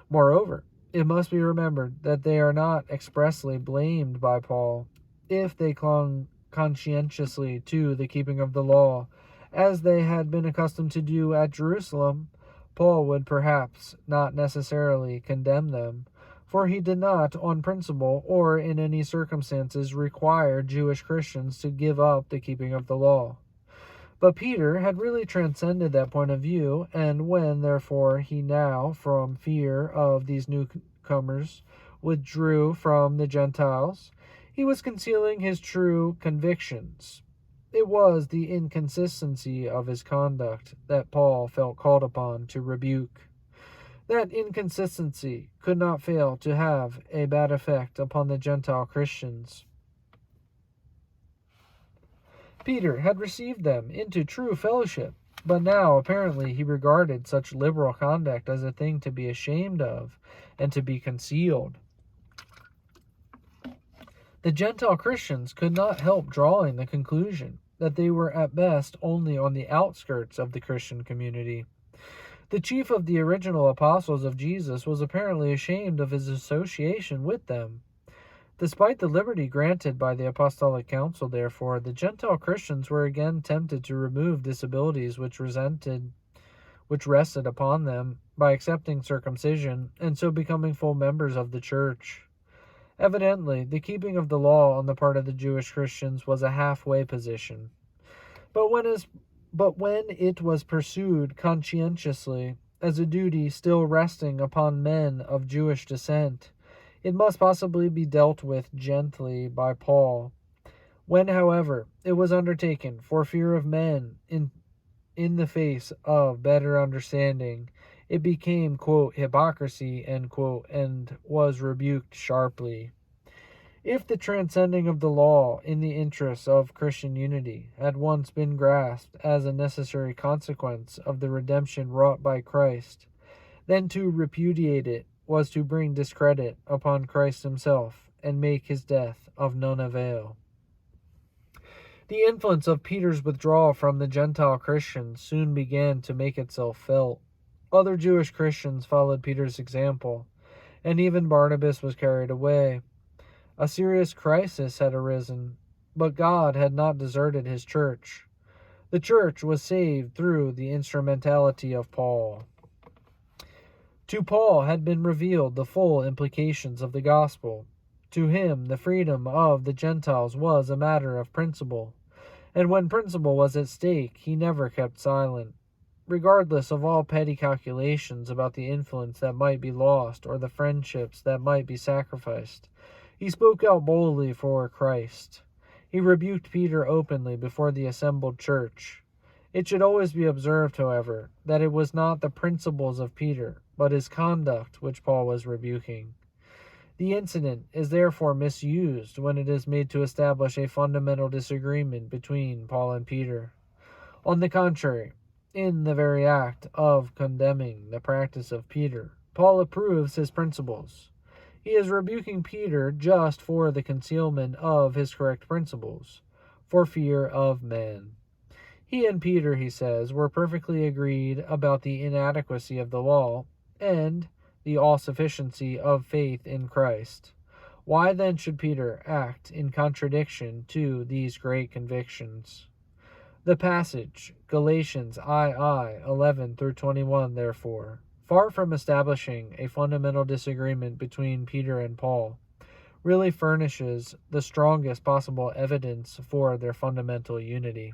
Moreover, it must be remembered that they are not expressly blamed by Paul if they clung conscientiously to the keeping of the law, as they had been accustomed to do at Jerusalem. Paul would perhaps not necessarily condemn them, for he did not, on principle or in any circumstances, require Jewish Christians to give up the keeping of the law. But Peter had really transcended that point of view, and when, therefore, he now, from fear of these newcomers, withdrew from the Gentiles, he was concealing his true convictions. It was the inconsistency of his conduct that Paul felt called upon to rebuke. That inconsistency could not fail to have a bad effect upon the Gentile Christians. Peter had received them into true fellowship, But now, apparently, he regarded such liberal conduct as a thing to be ashamed of and to be concealed. The Gentile Christians could not help drawing the conclusion that they were at best only on the outskirts of the Christian community. The chief of the original apostles of Jesus was apparently ashamed of his association with them. Despite the liberty granted by the Apostolic Council, therefore, the Gentile Christians were again tempted to remove disabilities which rested upon them by accepting circumcision and so becoming full members of the church. Evidently, the keeping of the law on the part of the Jewish Christians was a halfway position. But when it was pursued conscientiously as a duty still resting upon men of Jewish descent, it must possibly be dealt with gently by Paul. When, however, it was undertaken for fear of men in the face of better understanding, it became, quote, hypocrisy, end quote, and was rebuked sharply. If the transcending of the law in the interests of Christian unity had once been grasped as a necessary consequence of the redemption wrought by Christ, then to repudiate it was to bring discredit upon Christ himself and make his death of none avail. The influence of Peter's withdrawal from the Gentile Christians soon began to make itself felt. Other Jewish Christians followed Peter's example, and even Barnabas was carried away. A serious crisis had arisen, but God had not deserted his church. The church was saved through the instrumentality of Paul. To Paul had been revealed the full implications of the gospel. To him, the freedom of the Gentiles was a matter of principle, and when principle was at stake, he never kept silent. Regardless of all petty calculations about the influence that might be lost or the friendships that might be sacrificed, he spoke out boldly for Christ. He rebuked Peter openly before the assembled church. It should always be observed, however, that it was not the principles of Peter, but his conduct which Paul was rebuking. The incident is therefore misused when it is made to establish a fundamental disagreement between Paul and Peter. On the contrary, in the very act of condemning the practice of Peter, Paul approves his principles. He is rebuking Peter just for the concealment of his correct principles, for fear of men. He and Peter, he says, were perfectly agreed about the inadequacy of the law and the all-sufficiency of faith in Christ. Why then should Peter act in contradiction to these great convictions? The passage, Galatians II, 11-21, therefore, far from establishing a fundamental disagreement between Peter and Paul, really furnishes the strongest possible evidence for their fundamental unity.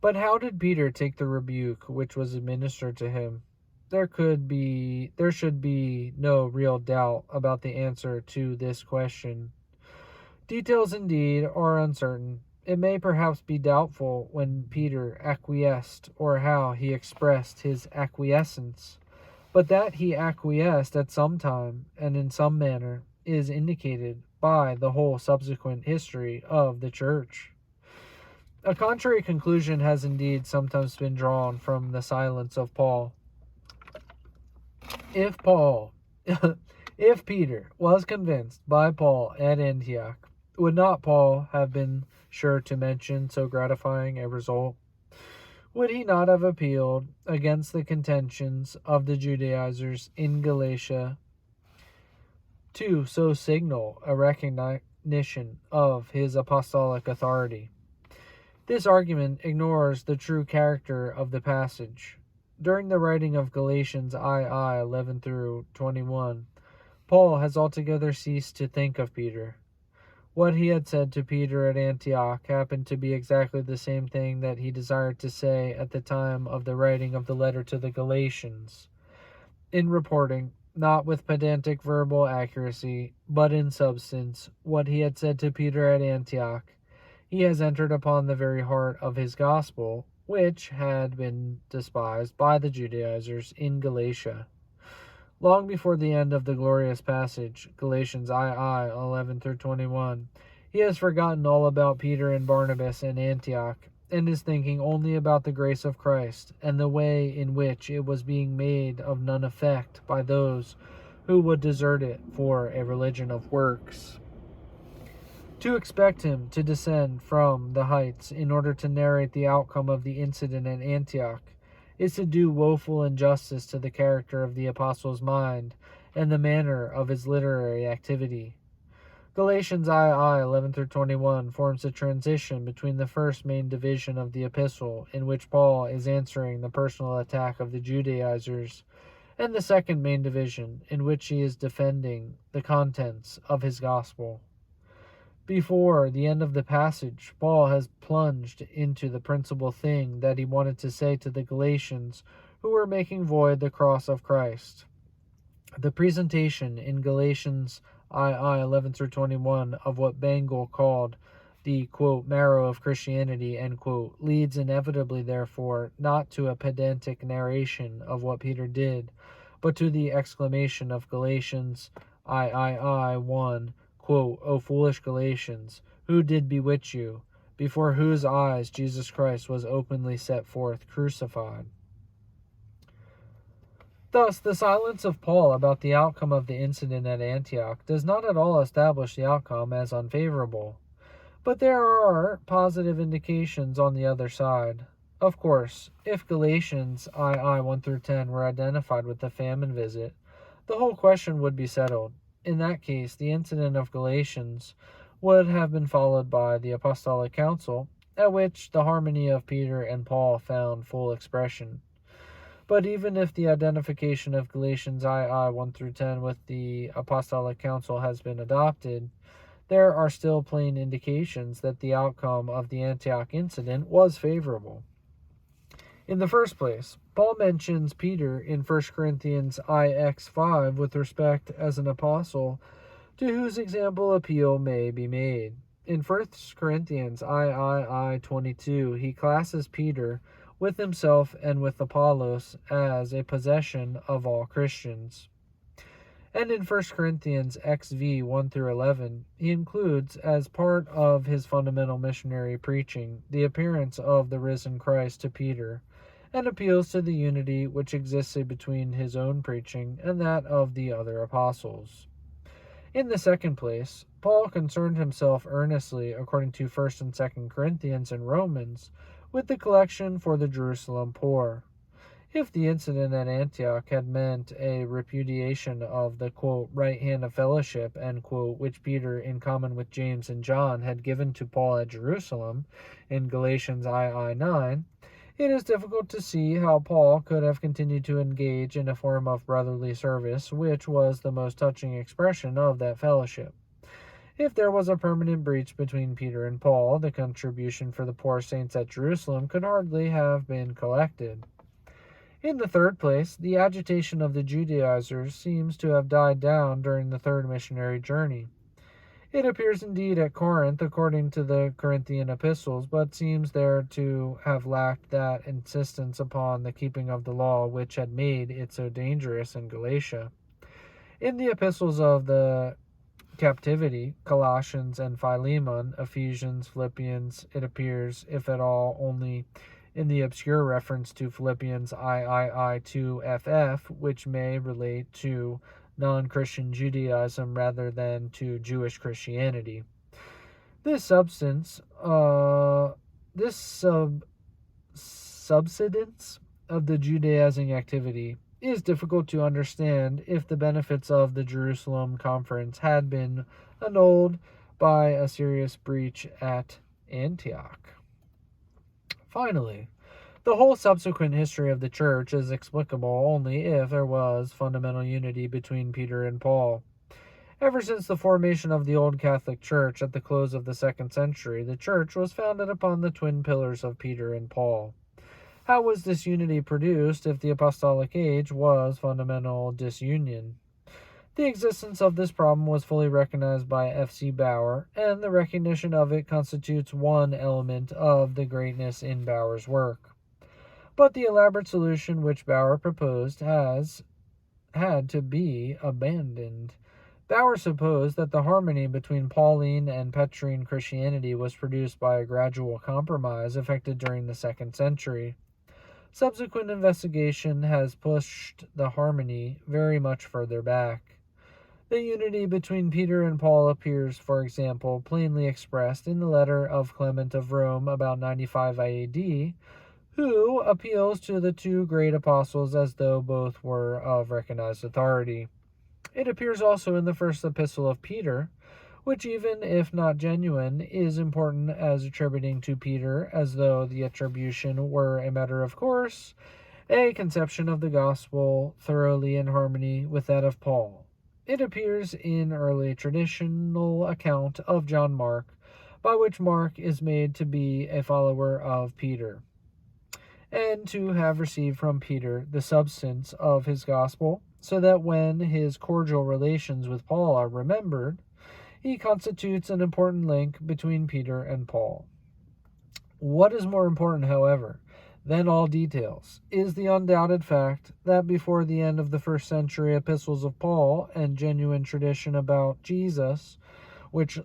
But how did Peter take the rebuke which was administered to him? There should be no real doubt about the answer to this question. Details indeed are uncertain. It may perhaps be doubtful when Peter acquiesced or how he expressed his acquiescence, but that he acquiesced at some time and in some manner is indicated by the whole subsequent history of the Church. A contrary conclusion has indeed sometimes been drawn from the silence of Paul. If Peter was convinced by Paul at Antioch, would not Paul have been sure to mention so gratifying a result? Would he not have appealed against the contentions of the Judaizers in Galatia to so signal a recognition of his apostolic authority? This argument ignores the true character of the passage. During the writing of Galatians II, 11-21, Paul has altogether ceased to think of Peter. What he had said to Peter at Antioch happened to be exactly the same thing that he desired to say at the time of the writing of the letter to the Galatians. In reporting, not with pedantic verbal accuracy, but in substance, what he had said to Peter at Antioch, he has entered upon the very heart of his gospel, which had been despised by the Judaizers in Galatia. Long before the end of the glorious passage, Galatians II, 11-21, he has forgotten all about Peter and Barnabas in Antioch, and is thinking only about the grace of Christ and the way in which it was being made of none effect by those who would desert it for a religion of works. To expect him to descend from the heights in order to narrate the outcome of the incident at Antioch is to do woeful injustice to the character of the apostle's mind and the manner of his literary activity. Galatians II 11-21 forms a transition between the first main division of the epistle, in which Paul is answering the personal attack of the Judaizers, and the second main division, in which he is defending the contents of his gospel. Before the end of the passage, Paul has plunged into the principal thing that he wanted to say to the Galatians who were making void the cross of Christ. The presentation in Galatians II 11-21 of what Bengel called the, quote, marrow of Christianity, end quote, leads inevitably, therefore, not to a pedantic narration of what Peter did, but to the exclamation of Galatians III 1, quote, O foolish Galatians, who did bewitch you, before whose eyes Jesus Christ was openly set forth crucified. Thus, the silence of Paul about the outcome of the incident at Antioch does not at all establish the outcome as unfavorable. But there are positive indications on the other side. Of course, if Galatians II 1-10 were identified with the famine visit, the whole question would be settled. In that case, the incident of Galatians would have been followed by the Apostolic Council, at which the harmony of Peter and Paul found full expression. But even if the identification of Galatians II 1-10 with the Apostolic Council has been adopted, there are still plain indications that the outcome of the Antioch incident was favorable. In the first place, Paul mentions Peter in 1 Corinthians IX 5 with respect as an apostle to whose example appeal may be made. In 1 Corinthians III 22, he classes Peter with himself and with Apollos as a possession of all Christians. And in 1 Corinthians XV 1-11, he includes as part of his fundamental missionary preaching the appearance of the risen Christ to Peter, and appeals to the unity which existed between his own preaching and that of the other apostles. In the second place, Paul concerned himself earnestly, according to 1 and 2 Corinthians and Romans, with the collection for the Jerusalem poor. If the incident at Antioch had meant a repudiation of the, quote, right hand of fellowship, end quote, which Peter, in common with James and John, had given to Paul at Jerusalem, in Galatians II 9, it is difficult to see how Paul could have continued to engage in a form of brotherly service, which was the most touching expression of that fellowship. If there was a permanent breach between Peter and Paul, the contribution for the poor saints at Jerusalem could hardly have been collected. In the third place, the agitation of the Judaizers seems to have died down during the third missionary journey. It appears indeed at Corinth, according to the Corinthian epistles, but seems there to have lacked that insistence upon the keeping of the law which had made it so dangerous in Galatia. In the epistles of the captivity, Colossians and Philemon, Ephesians, Philippians, it appears, if at all, only in the obscure reference to Philippians III 2-FF, which may relate to non-Christian Judaism rather than to Jewish Christianity. This substance, subsidence of the Judaizing activity is difficult to understand if the benefits of the Jerusalem conference had been annulled by a serious breach at Antioch. Finally, the whole subsequent history of the church is explicable only if there was fundamental unity between Peter and Paul. Ever since the formation of the Old Catholic Church at the close of the 2nd century, the church was founded upon the twin pillars of Peter and Paul. How was this unity produced if the apostolic age was fundamental disunion? The existence of this problem was fully recognized by F.C. Bauer, and the recognition of it constitutes one element of the greatness in Bauer's work. But the elaborate solution which Bauer proposed has had to be abandoned. Bauer supposed that the harmony between Pauline and Petrine Christianity was produced by a gradual compromise effected during the 2nd century. Subsequent investigation has pushed the harmony very much further back. The unity between Peter and Paul appears, for example, plainly expressed in the letter of Clement of Rome about 95 AD, who appeals to the two great apostles as though both were of recognized authority. It appears also in the first epistle of Peter, which, even if not genuine, is important as attributing to Peter, as though the attribution were a matter of course, a conception of the gospel thoroughly in harmony with that of Paul. It appears in early traditional account of John Mark, by which Mark is made to be a follower of Peter, and to have received from Peter the substance of his gospel, so that when his cordial relations with Paul are remembered, he constitutes an important link between Peter and Paul. What is more important, however, than all details, is the undoubted fact that before the end of the 1st century epistles of Paul and genuine tradition about Jesus, which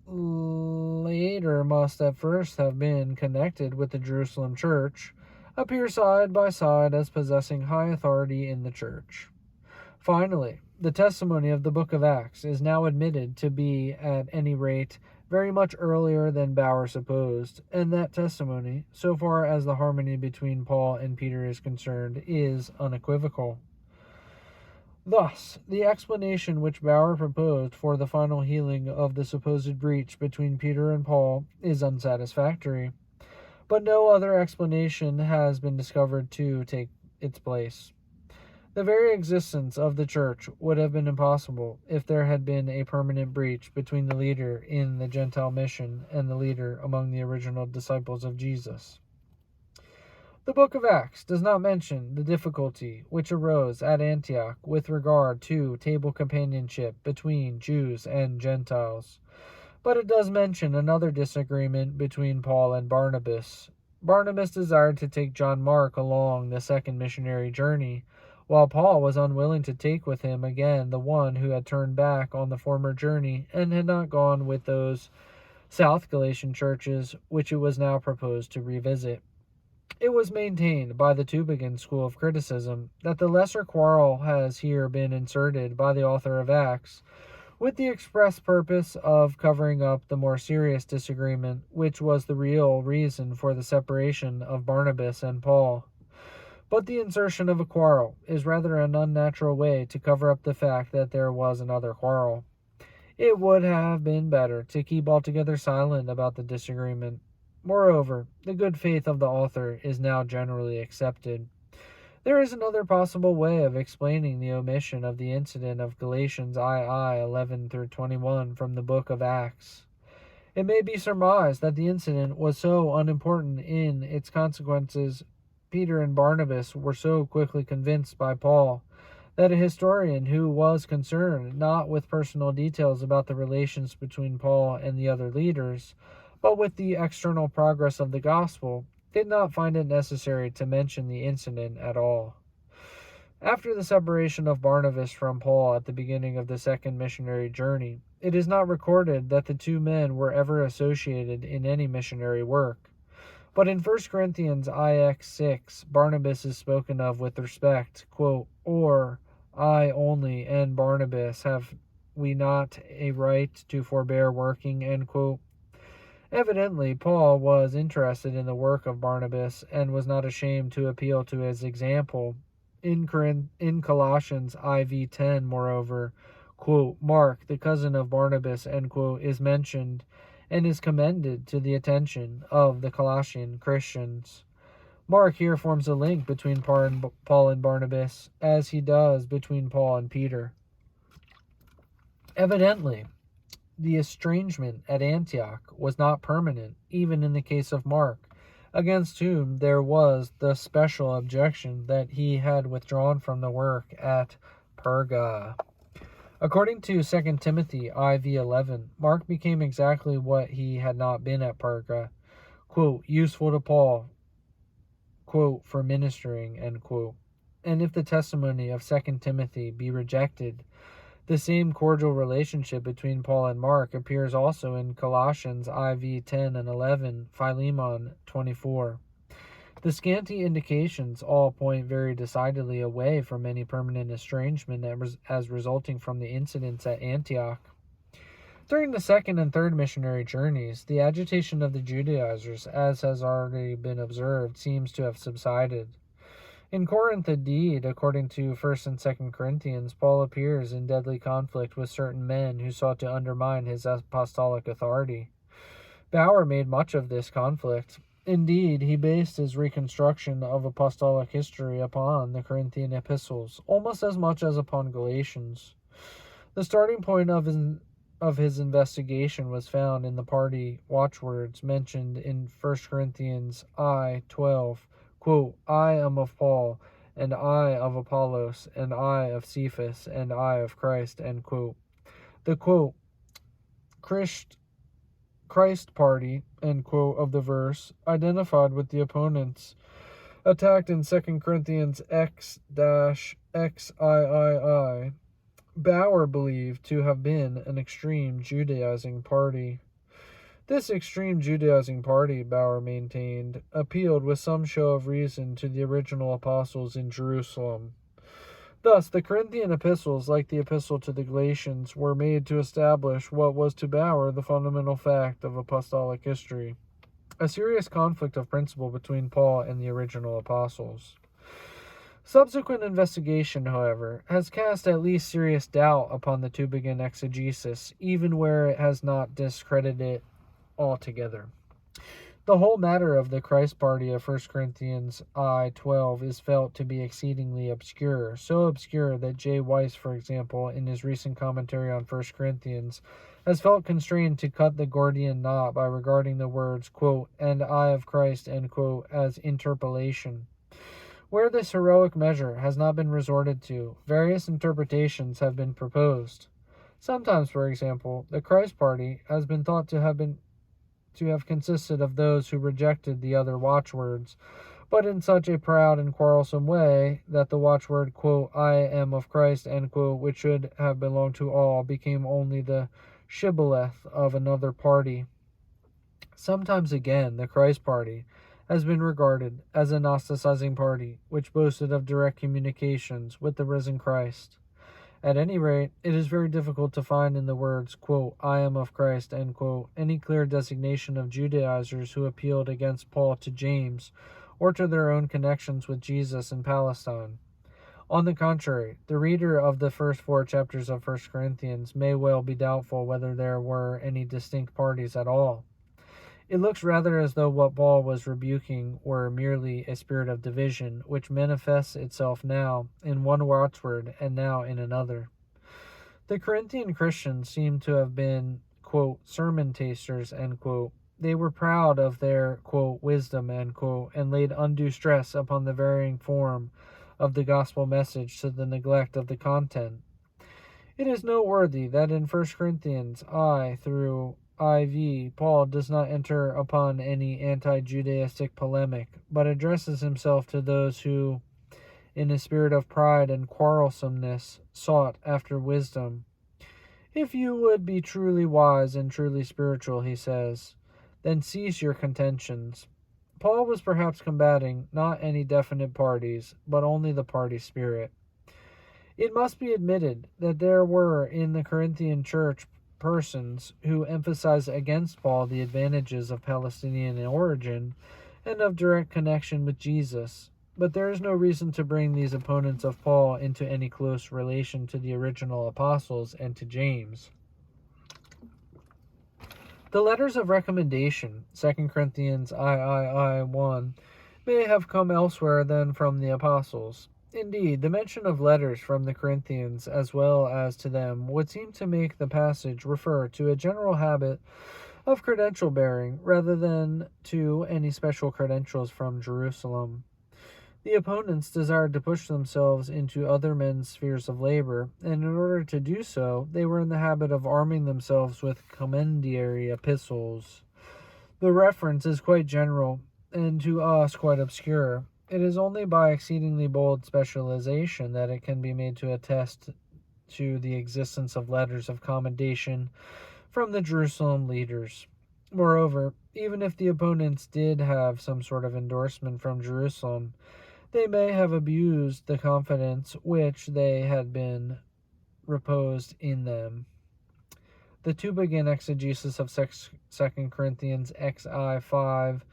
later must at first have been connected with the Jerusalem church, appear side by side as possessing high authority in the church. Finally, the testimony of the book of Acts is now admitted to be, at any rate, very much earlier than Bauer supposed, and that testimony, so far as the harmony between Paul and Peter is concerned, is unequivocal. Thus, the explanation which Bauer proposed for the final healing of the supposed breach between Peter and Paul is unsatisfactory, but no other explanation has been discovered to take its place. The very existence of the church would have been impossible if there had been a permanent breach between the leader in the Gentile mission and the leader among the original disciples of Jesus. The book of Acts does not mention the difficulty which arose at Antioch with regard to table companionship between Jews and Gentiles, but it does mention another disagreement between Paul and Barnabas. Barnabas desired to take John Mark along the second missionary journey, while Paul was unwilling to take with him again the one who had turned back on the former journey and had not gone with those South Galatian churches which it was now proposed to revisit. It was maintained by the Tübingen school of criticism that the lesser quarrel has here been inserted by the author of Acts with the express purpose of covering up the more serious disagreement which was the real reason for the separation of Barnabas and Paul. But the insertion of a quarrel is rather an unnatural way to cover up the fact that there was another quarrel. It would have been better to keep altogether silent about the disagreement. Moreover, the good faith of the author is now generally accepted. There is another possible way of explaining the omission of the incident of Galatians II 11-21 from the book of Acts. It may be surmised that the incident was so unimportant in its consequences, Peter and Barnabas were so quickly convinced by Paul, that a historian who was concerned not with personal details about the relations between Paul and the other leaders, but with the external progress of the gospel, did not find it necessary to mention the incident at all. After the separation of Barnabas from Paul at the beginning of the second missionary journey, it is not recorded that the two men were ever associated in any missionary work. But in 1 Corinthians IX 6, Barnabas is spoken of with respect, quote, "Or I only and Barnabas, have we not a right to forbear working?" End quote. Evidently, Paul was interested in the work of Barnabas and was not ashamed to appeal to his example. In Colossians IV 10, moreover, quote, "Mark, the cousin of Barnabas," end quote, is mentioned and is commended to the attention of the Colossian Christians. Mark here forms a link between Paul and Barnabas, as he does between Paul and Peter. Evidently, the estrangement at Antioch was not permanent, even in the case of Mark, against whom there was the special objection that he had withdrawn from the work at Perga. According to 2 Timothy IV 11, Mark became exactly what he had not been at Perga, quote, "useful to Paul, quote, for ministering," end quote. And if the testimony of 2 Timothy be rejected, The same cordial relationship between Paul and Mark appears also in Colossians IV 10 and 11, Philemon 24. The scanty indications all point very decidedly away from any permanent estrangement as resulting from the incidents at Antioch. During the second and third missionary journeys, the agitation of the Judaizers, as has already been observed, seems to have subsided. In Corinth, indeed, according to 1st and 2nd Corinthians, Paul appears in deadly conflict with certain men who sought to undermine his apostolic authority. Bauer made much of this conflict. Indeed, he based his reconstruction of apostolic history upon the Corinthian epistles, almost as much as upon Galatians. The starting point of his investigation was found in the party watchwords mentioned in 1 Corinthians I 12, quote, I am of Paul, and I of Apollos, and I of Cephas, and I of Christ, end quote. The, quote, Christ party, end quote, of the verse, identified with the opponents, attacked in 2 Corinthians X-XIII, Bauer believed to have been an extreme Judaizing party. This extreme Judaizing party, Bauer maintained, appealed with some show of reason to the original apostles in Jerusalem. Thus, the Corinthian epistles, like the epistle to the Galatians, were made to establish what was to Bauer the fundamental fact of apostolic history, a serious conflict of principle between Paul and the original apostles. Subsequent investigation, however, has cast at least serious doubt upon the Tübingen exegesis, even where it has not discredited it altogether. The whole matter of the Christ party of 1 Corinthians I 12 is felt to be exceedingly obscure, so obscure that J. Weiss, for example, in his recent commentary on 1 Corinthians, has felt constrained to cut the Gordian knot by regarding the words, quote, and I of Christ, end quote, as interpolation. Where this heroic measure has not been resorted to, various interpretations have been proposed. Sometimes, for example, the Christ party has been thought to have consisted of those who rejected the other watchwords, but in such a proud and quarrelsome way that the watchword, quote, I am of Christ, end quote, which should have belonged to all, became only the shibboleth of another party. Sometimes again, the Christ party has been regarded as a Gnosticizing party, which boasted of direct communications with the risen Christ. At any rate, it is very difficult to find in the words, quote, I am of Christ, end quote, any clear designation of Judaizers who appealed against Paul to James, or to their own connections with Jesus in Palestine. On the contrary, the reader of the first 4 chapters of 1 Corinthians may well be doubtful whether there were any distinct parties at all. It looks rather as though what Paul was rebuking were merely a spirit of division, which manifests itself now in one watchword and now in another. The Corinthian Christians seem to have been, quote, sermon tasters, end quote. They were proud of their, quote, wisdom, end quote, and laid undue stress upon the varying form of the gospel message to the neglect of the content. It is noteworthy that in 1 Corinthians I through IV, Paul does not enter upon any anti-Judaistic polemic, but addresses himself to those who, in a spirit of pride and quarrelsomeness, sought after wisdom. If you would be truly wise and truly spiritual, he says, then cease your contentions. Paul was perhaps combating not any definite parties, but only the party spirit. It must be admitted that there were in the Corinthian church persons who emphasize against Paul the advantages of Palestinian origin and of direct connection with Jesus, but there is no reason to bring these opponents of Paul into any close relation to the original apostles and to James. The letters of recommendation, 2 Corinthians I 1, may have come elsewhere than from the apostles. Indeed, the mention of letters from the Corinthians as well as to them would seem to make the passage refer to a general habit of credential bearing rather than to any special credentials from Jerusalem. The opponents desired to push themselves into other men's spheres of labor, and in order to do so, they were in the habit of arming themselves with commendatory epistles. The reference is quite general, and to us quite obscure. It is only by exceedingly bold specialization that it can be made to attest to the existence of letters of commendation from the Jerusalem leaders. Moreover, even if the opponents did have some sort of endorsement from Jerusalem, they may have abused the confidence which they had been reposed in them. The two begin exegesis of 2 Corinthians XI 5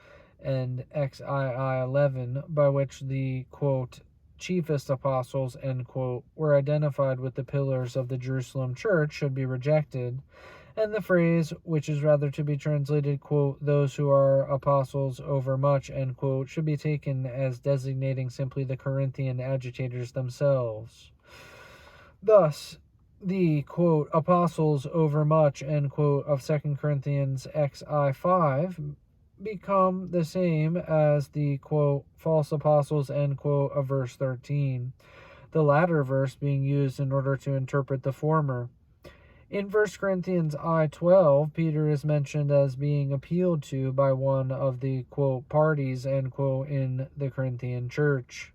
and XII 11, by which the, quote, chiefest apostles, end quote, were identified with the pillars of the Jerusalem church, should be rejected, and the phrase, which is rather to be translated, quote, those who are apostles overmuch, end quote, should be taken as designating simply the Corinthian agitators themselves. Thus, the, quote, apostles overmuch, end quote, of 2 Corinthians XI 5 become the same as the, quote, false apostles, end quote, of verse 13, the latter verse being used in order to interpret the former. In 1 Corinthians I 12, Peter is mentioned as being appealed to by one of the, quote, parties, end quote, in the Corinthian church.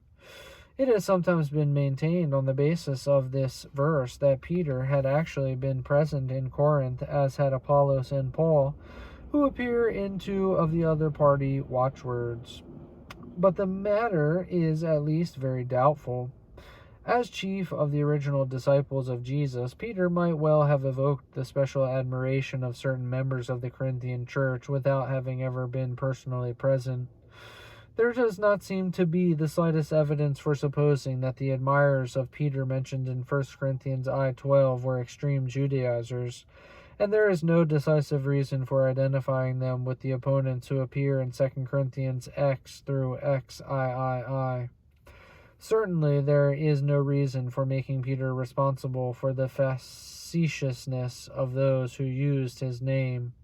It has sometimes been maintained on the basis of this verse that Peter had actually been present in Corinth, as had Apollos and Paul, who appear in two of the other party watchwords. But the matter is at least very doubtful. As chief of the original disciples of Jesus, Peter might well have evoked the special admiration of certain members of the Corinthian church without having ever been personally present. There does not seem to be the slightest evidence for supposing that the admirers of Peter mentioned in 1 Corinthians I 12 were extreme Judaizers, and there is no decisive reason for identifying them with the opponents who appear in 2 Corinthians X through XIII. Certainly there is no reason for making Peter responsible for the facetiousness of those who used his name.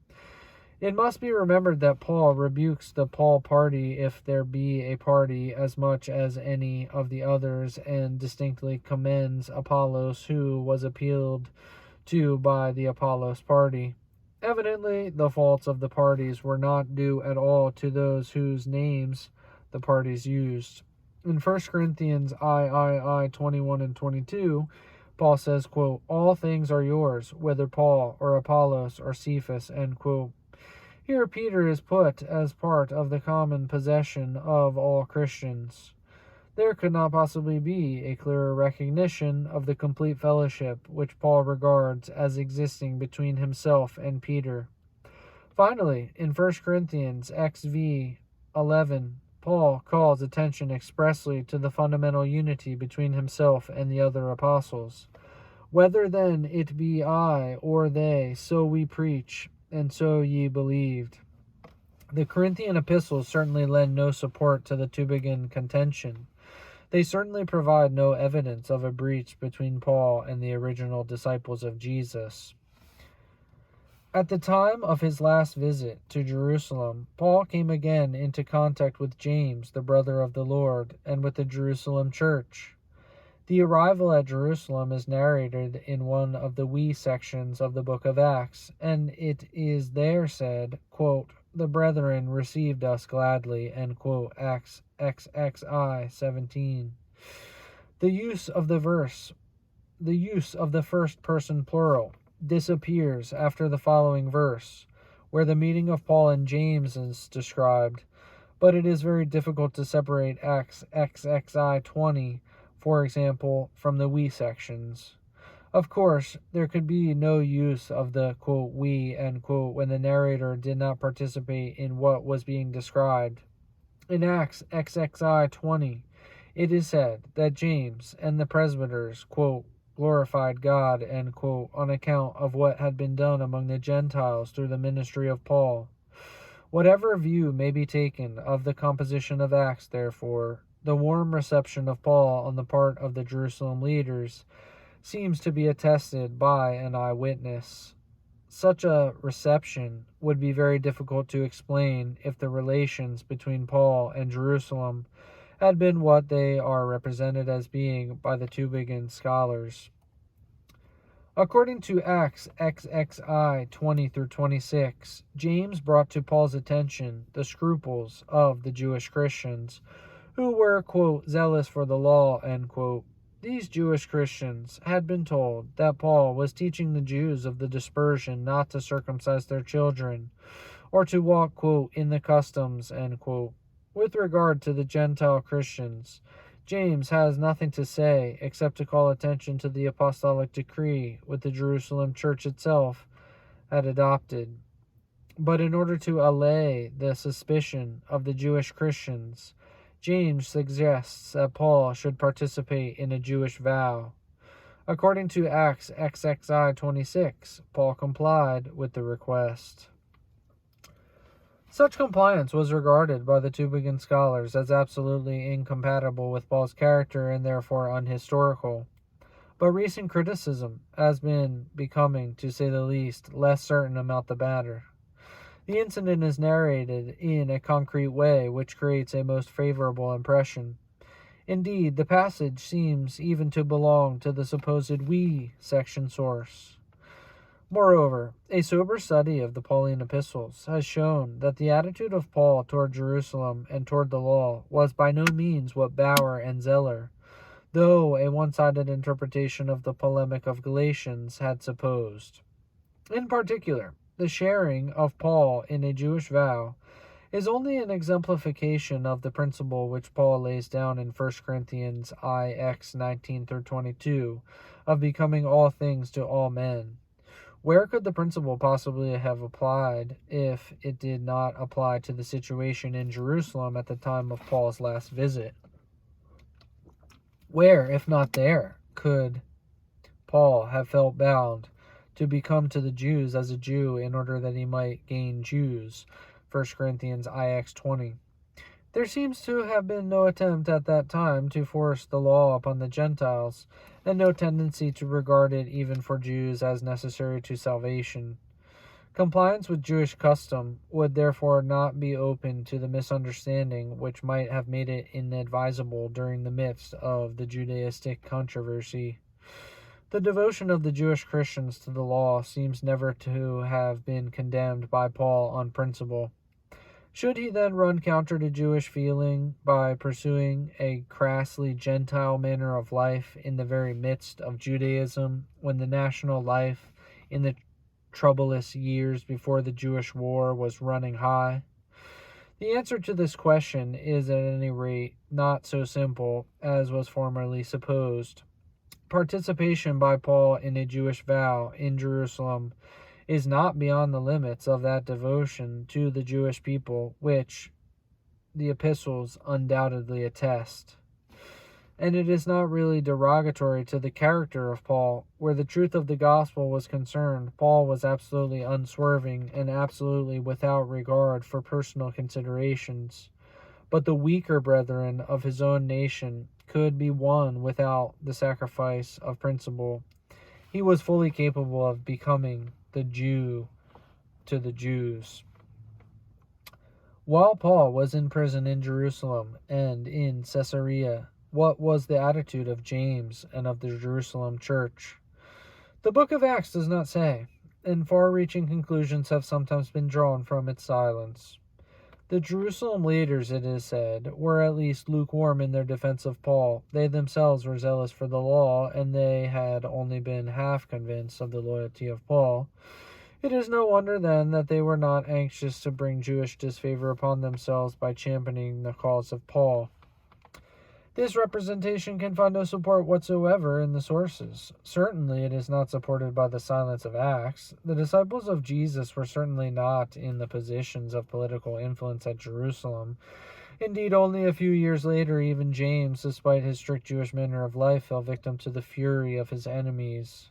It must be remembered that Paul rebukes the Paul party, if there be a party, as much as any of the others, and distinctly commends Apollos, who was appealed to by the Apollos party. Evidently, the faults of the parties were not due at all to those whose names the parties used. In 1 Corinthians III 21 and 22, Paul says, quote, all things are yours, whether Paul or Apollos or Cephas, end quote. Here Peter is put as part of the common possession of all Christians. There could not possibly be a clearer recognition of the complete fellowship which Paul regards as existing between himself and Peter. Finally, in 1 Corinthians XV 11, Paul calls attention expressly to the fundamental unity between himself and the other apostles. Whether then it be I or they, so we preach, and so ye believed. The Corinthian epistles certainly lend no support to the Tübingen contention. They certainly provide no evidence of a breach between Paul and the original disciples of Jesus. At the time of his last visit to Jerusalem, Paul came again into contact with James, the brother of the Lord, and with the Jerusalem church. The arrival at Jerusalem is narrated in one of the we sections of the book of Acts, and it is there said, quote, the brethren received us gladly, end quote, Acts XXI 17. The use of the first person plural disappears after the following verse, where the meeting of Paul and James is described, but it is very difficult to separate Acts XXI 20, for example, from the we sections. Of course, there could be no use of the, quote, we, end quote, when the narrator did not participate in what was being described. In Acts XXI 20, it is said that James and the presbyters, quote, glorified God, end quote, on account of what had been done among the Gentiles through the ministry of Paul. Whatever view may be taken of the composition of Acts, therefore, the warm reception of Paul on the part of the Jerusalem leaders seems to be attested by an eyewitness. Such a reception would be very difficult to explain if the relations between Paul and Jerusalem had been what they are represented as being by the Tübingen scholars. According to Acts XXI 20 through 26, James brought to Paul's attention the scruples of the Jewish Christians, who were, quote, zealous for the law, end quote. These Jewish Christians had been told that Paul was teaching the Jews of the dispersion not to circumcise their children, or to walk, quote, in the customs, end quote. With regard to the Gentile Christians, James has nothing to say except to call attention to the apostolic decree which the Jerusalem church itself had adopted. But in order to allay the suspicion of the Jewish Christians, James suggests that Paul should participate in a Jewish vow. According to Acts XXI 26, Paul complied with the request. Such compliance was regarded by the Tübingen scholars as absolutely incompatible with Paul's character and therefore unhistorical. But recent criticism has been becoming, to say the least, less certain about the matter. The incident is narrated in a concrete way which creates a most favorable impression. Indeed, the passage seems even to belong to the supposed "we" section source. Moreover, a sober study of the Pauline epistles has shown that the attitude of Paul toward Jerusalem and toward the law was by no means what Bauer and Zeller, though a one-sided interpretation of the polemic of Galatians, had supposed. In particular, the sharing of Paul in a Jewish vow is only an exemplification of the principle which Paul lays down in 1 Corinthians IX 19-22 of becoming all things to all men. Where could the principle possibly have applied if it did not apply to the situation in Jerusalem at the time of Paul's last visit? Where, if not there, could Paul have felt bound to become to the Jews as a Jew in order that he might gain Jews? 1 Corinthians IX 20. There seems to have been no attempt at that time to force the law upon the Gentiles, and no tendency to regard it even for Jews as necessary to salvation. Compliance with Jewish custom would therefore not be open to the misunderstanding which might have made it inadvisable during the midst of the Judaistic controversy. The devotion of the Jewish Christians to the law seems never to have been condemned by Paul on principle. Should he then run counter to Jewish feeling by pursuing a crassly Gentile manner of life in the very midst of Judaism, when the national life in the troublous years before the Jewish war was running high? The answer to this question is at any rate not so simple as was formerly supposed. Participation by Paul in a Jewish vow in Jerusalem is not beyond the limits of that devotion to the Jewish people which the epistles undoubtedly attest. And it is not really derogatory to the character of Paul. Where the truth of the gospel was concerned, Paul was absolutely unswerving and absolutely without regard for personal considerations. But the weaker brethren of his own nation could be won without the sacrifice of principle. He was fully capable of becoming the Jew to the Jews. While Paul was in prison in Jerusalem and in Caesarea, what was the attitude of James and of the Jerusalem church? The book of Acts does not say, and far-reaching conclusions have sometimes been drawn from its silence. The Jerusalem leaders, it is said, were at least lukewarm in their defense of Paul. They themselves were zealous for the law, and they had only been half convinced of the loyalty of Paul. It is no wonder, then, that they were not anxious to bring Jewish disfavor upon themselves by championing the cause of Paul. This representation can find no support whatsoever in the sources. Certainly it is not supported by the silence of Acts. The disciples of Jesus were certainly not in the positions of political influence at Jerusalem. Indeed, only a few years later, even James, despite his strict Jewish manner of life, fell victim to the fury of his enemies.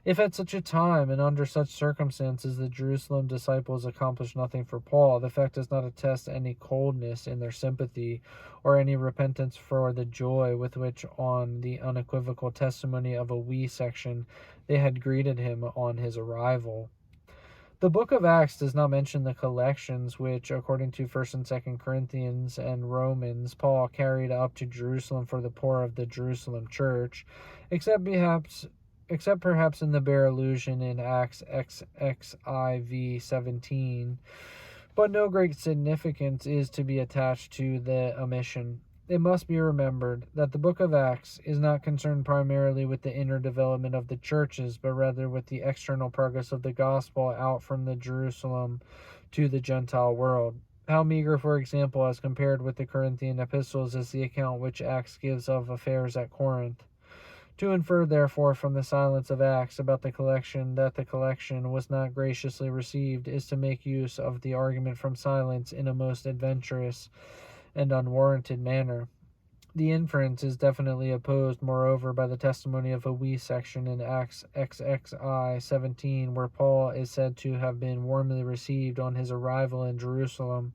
If at such a time and under such circumstances the Jerusalem disciples accomplished nothing for Paul, the fact does not attest any coldness in their sympathy or any repentance for the joy with which, on the unequivocal testimony of a "we" section, they had greeted him on his arrival. The book of Acts does not mention the collections which, according to 1 and 2 Corinthians and Romans, Paul carried up to Jerusalem for the poor of the Jerusalem church, except perhaps in the bare allusion in Acts XXIV 17, but no great significance is to be attached to the omission. It must be remembered that the book of Acts is not concerned primarily with the inner development of the churches, but rather with the external progress of the gospel out from the Jerusalem to the Gentile world. How meager, for example, as compared with the Corinthian epistles, is the account which Acts gives of affairs at Corinth. To infer, therefore, from the silence of Acts about the collection that the collection was not graciously received is to make use of the argument from silence in a most adventurous and unwarranted manner. The inference is definitely opposed, moreover, by the testimony of a wee section in Acts XXI 17, where Paul is said to have been warmly received on his arrival in Jerusalem.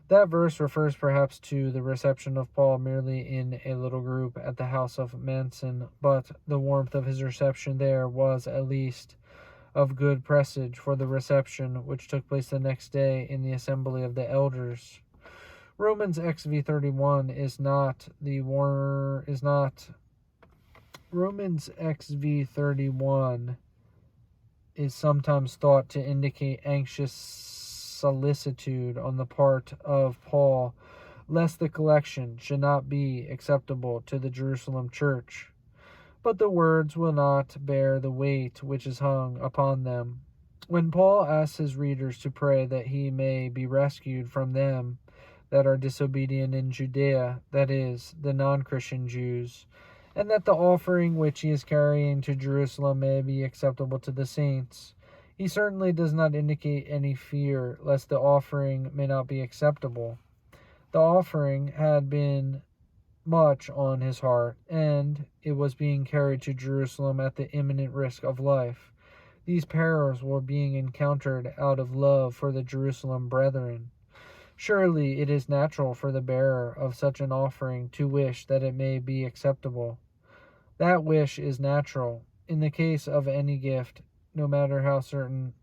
That verse refers perhaps to the reception of Paul merely in a little group at the house of Machen, but the warmth of his reception there was at least of good presage for the reception which took place the next day in the assembly of the elders. Romans XV31 Romans XV31 is sometimes thought to indicate anxious solicitude on the part of Paul, lest the collection should not be acceptable to the Jerusalem church. But the words will not bear the weight which is hung upon them. When Paul asks his readers to pray that he may be rescued from them that are disobedient in Judea, that is, the non-Christian Jews, and that the offering which he is carrying to Jerusalem may be acceptable to the saints, he certainly does not indicate any fear lest the offering may not be acceptable. The offering had been much on his heart, and it was being carried to Jerusalem at the imminent risk of life. These perils were being encountered out of love for the Jerusalem brethren. Surely it is natural for the bearer of such an offering to wish that it may be acceptable. That wish is natural in the case of any gift, no matter how certain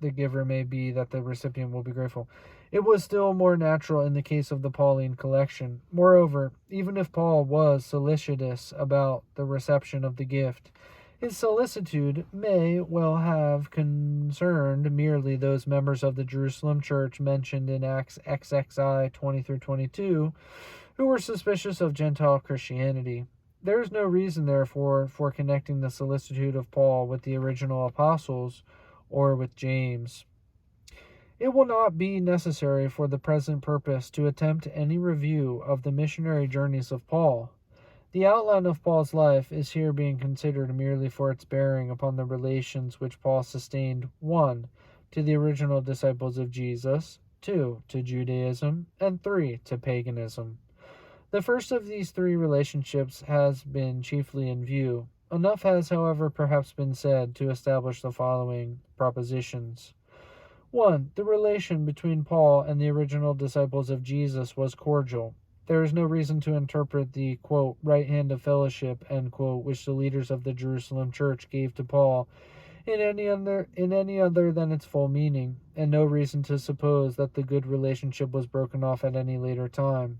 the giver may be that the recipient will be grateful. It was still more natural in the case of the Pauline collection. Moreover, even if Paul was solicitous about the reception of the gift, his solicitude may well have concerned merely those members of the Jerusalem church mentioned in Acts XXI 20-22, who were suspicious of Gentile Christianity. There is no reason, therefore, for connecting the solicitude of Paul with the original apostles or with James. It will not be necessary for the present purpose to attempt any review of the missionary journeys of Paul. The outline of Paul's life is here being considered merely for its bearing upon the relations which Paul sustained 1. To the original disciples of Jesus, 2. To Judaism, and 3. To paganism. The first of these three relationships has been chiefly in view. Enough has, however, perhaps been said to establish the following propositions. 1. The relation between Paul and the original disciples of Jesus was cordial. There is no reason to interpret the, quote, right hand of fellowship, end quote, which the leaders of the Jerusalem church gave to Paul in any other than its full meaning, and no reason to suppose that the good relationship was broken off at any later time.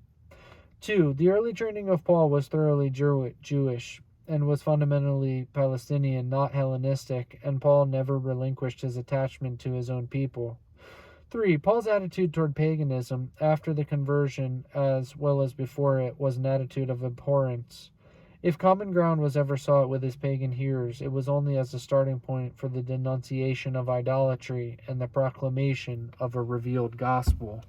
2. The early training of Paul was thoroughly Jewish and was fundamentally Palestinian, not Hellenistic, and Paul never relinquished his attachment to his own people. 3. Paul's attitude toward paganism after the conversion, as well as before it, was an attitude of abhorrence. If common ground was ever sought with his pagan hearers, it was only as a starting point for the denunciation of idolatry and the proclamation of a revealed gospel.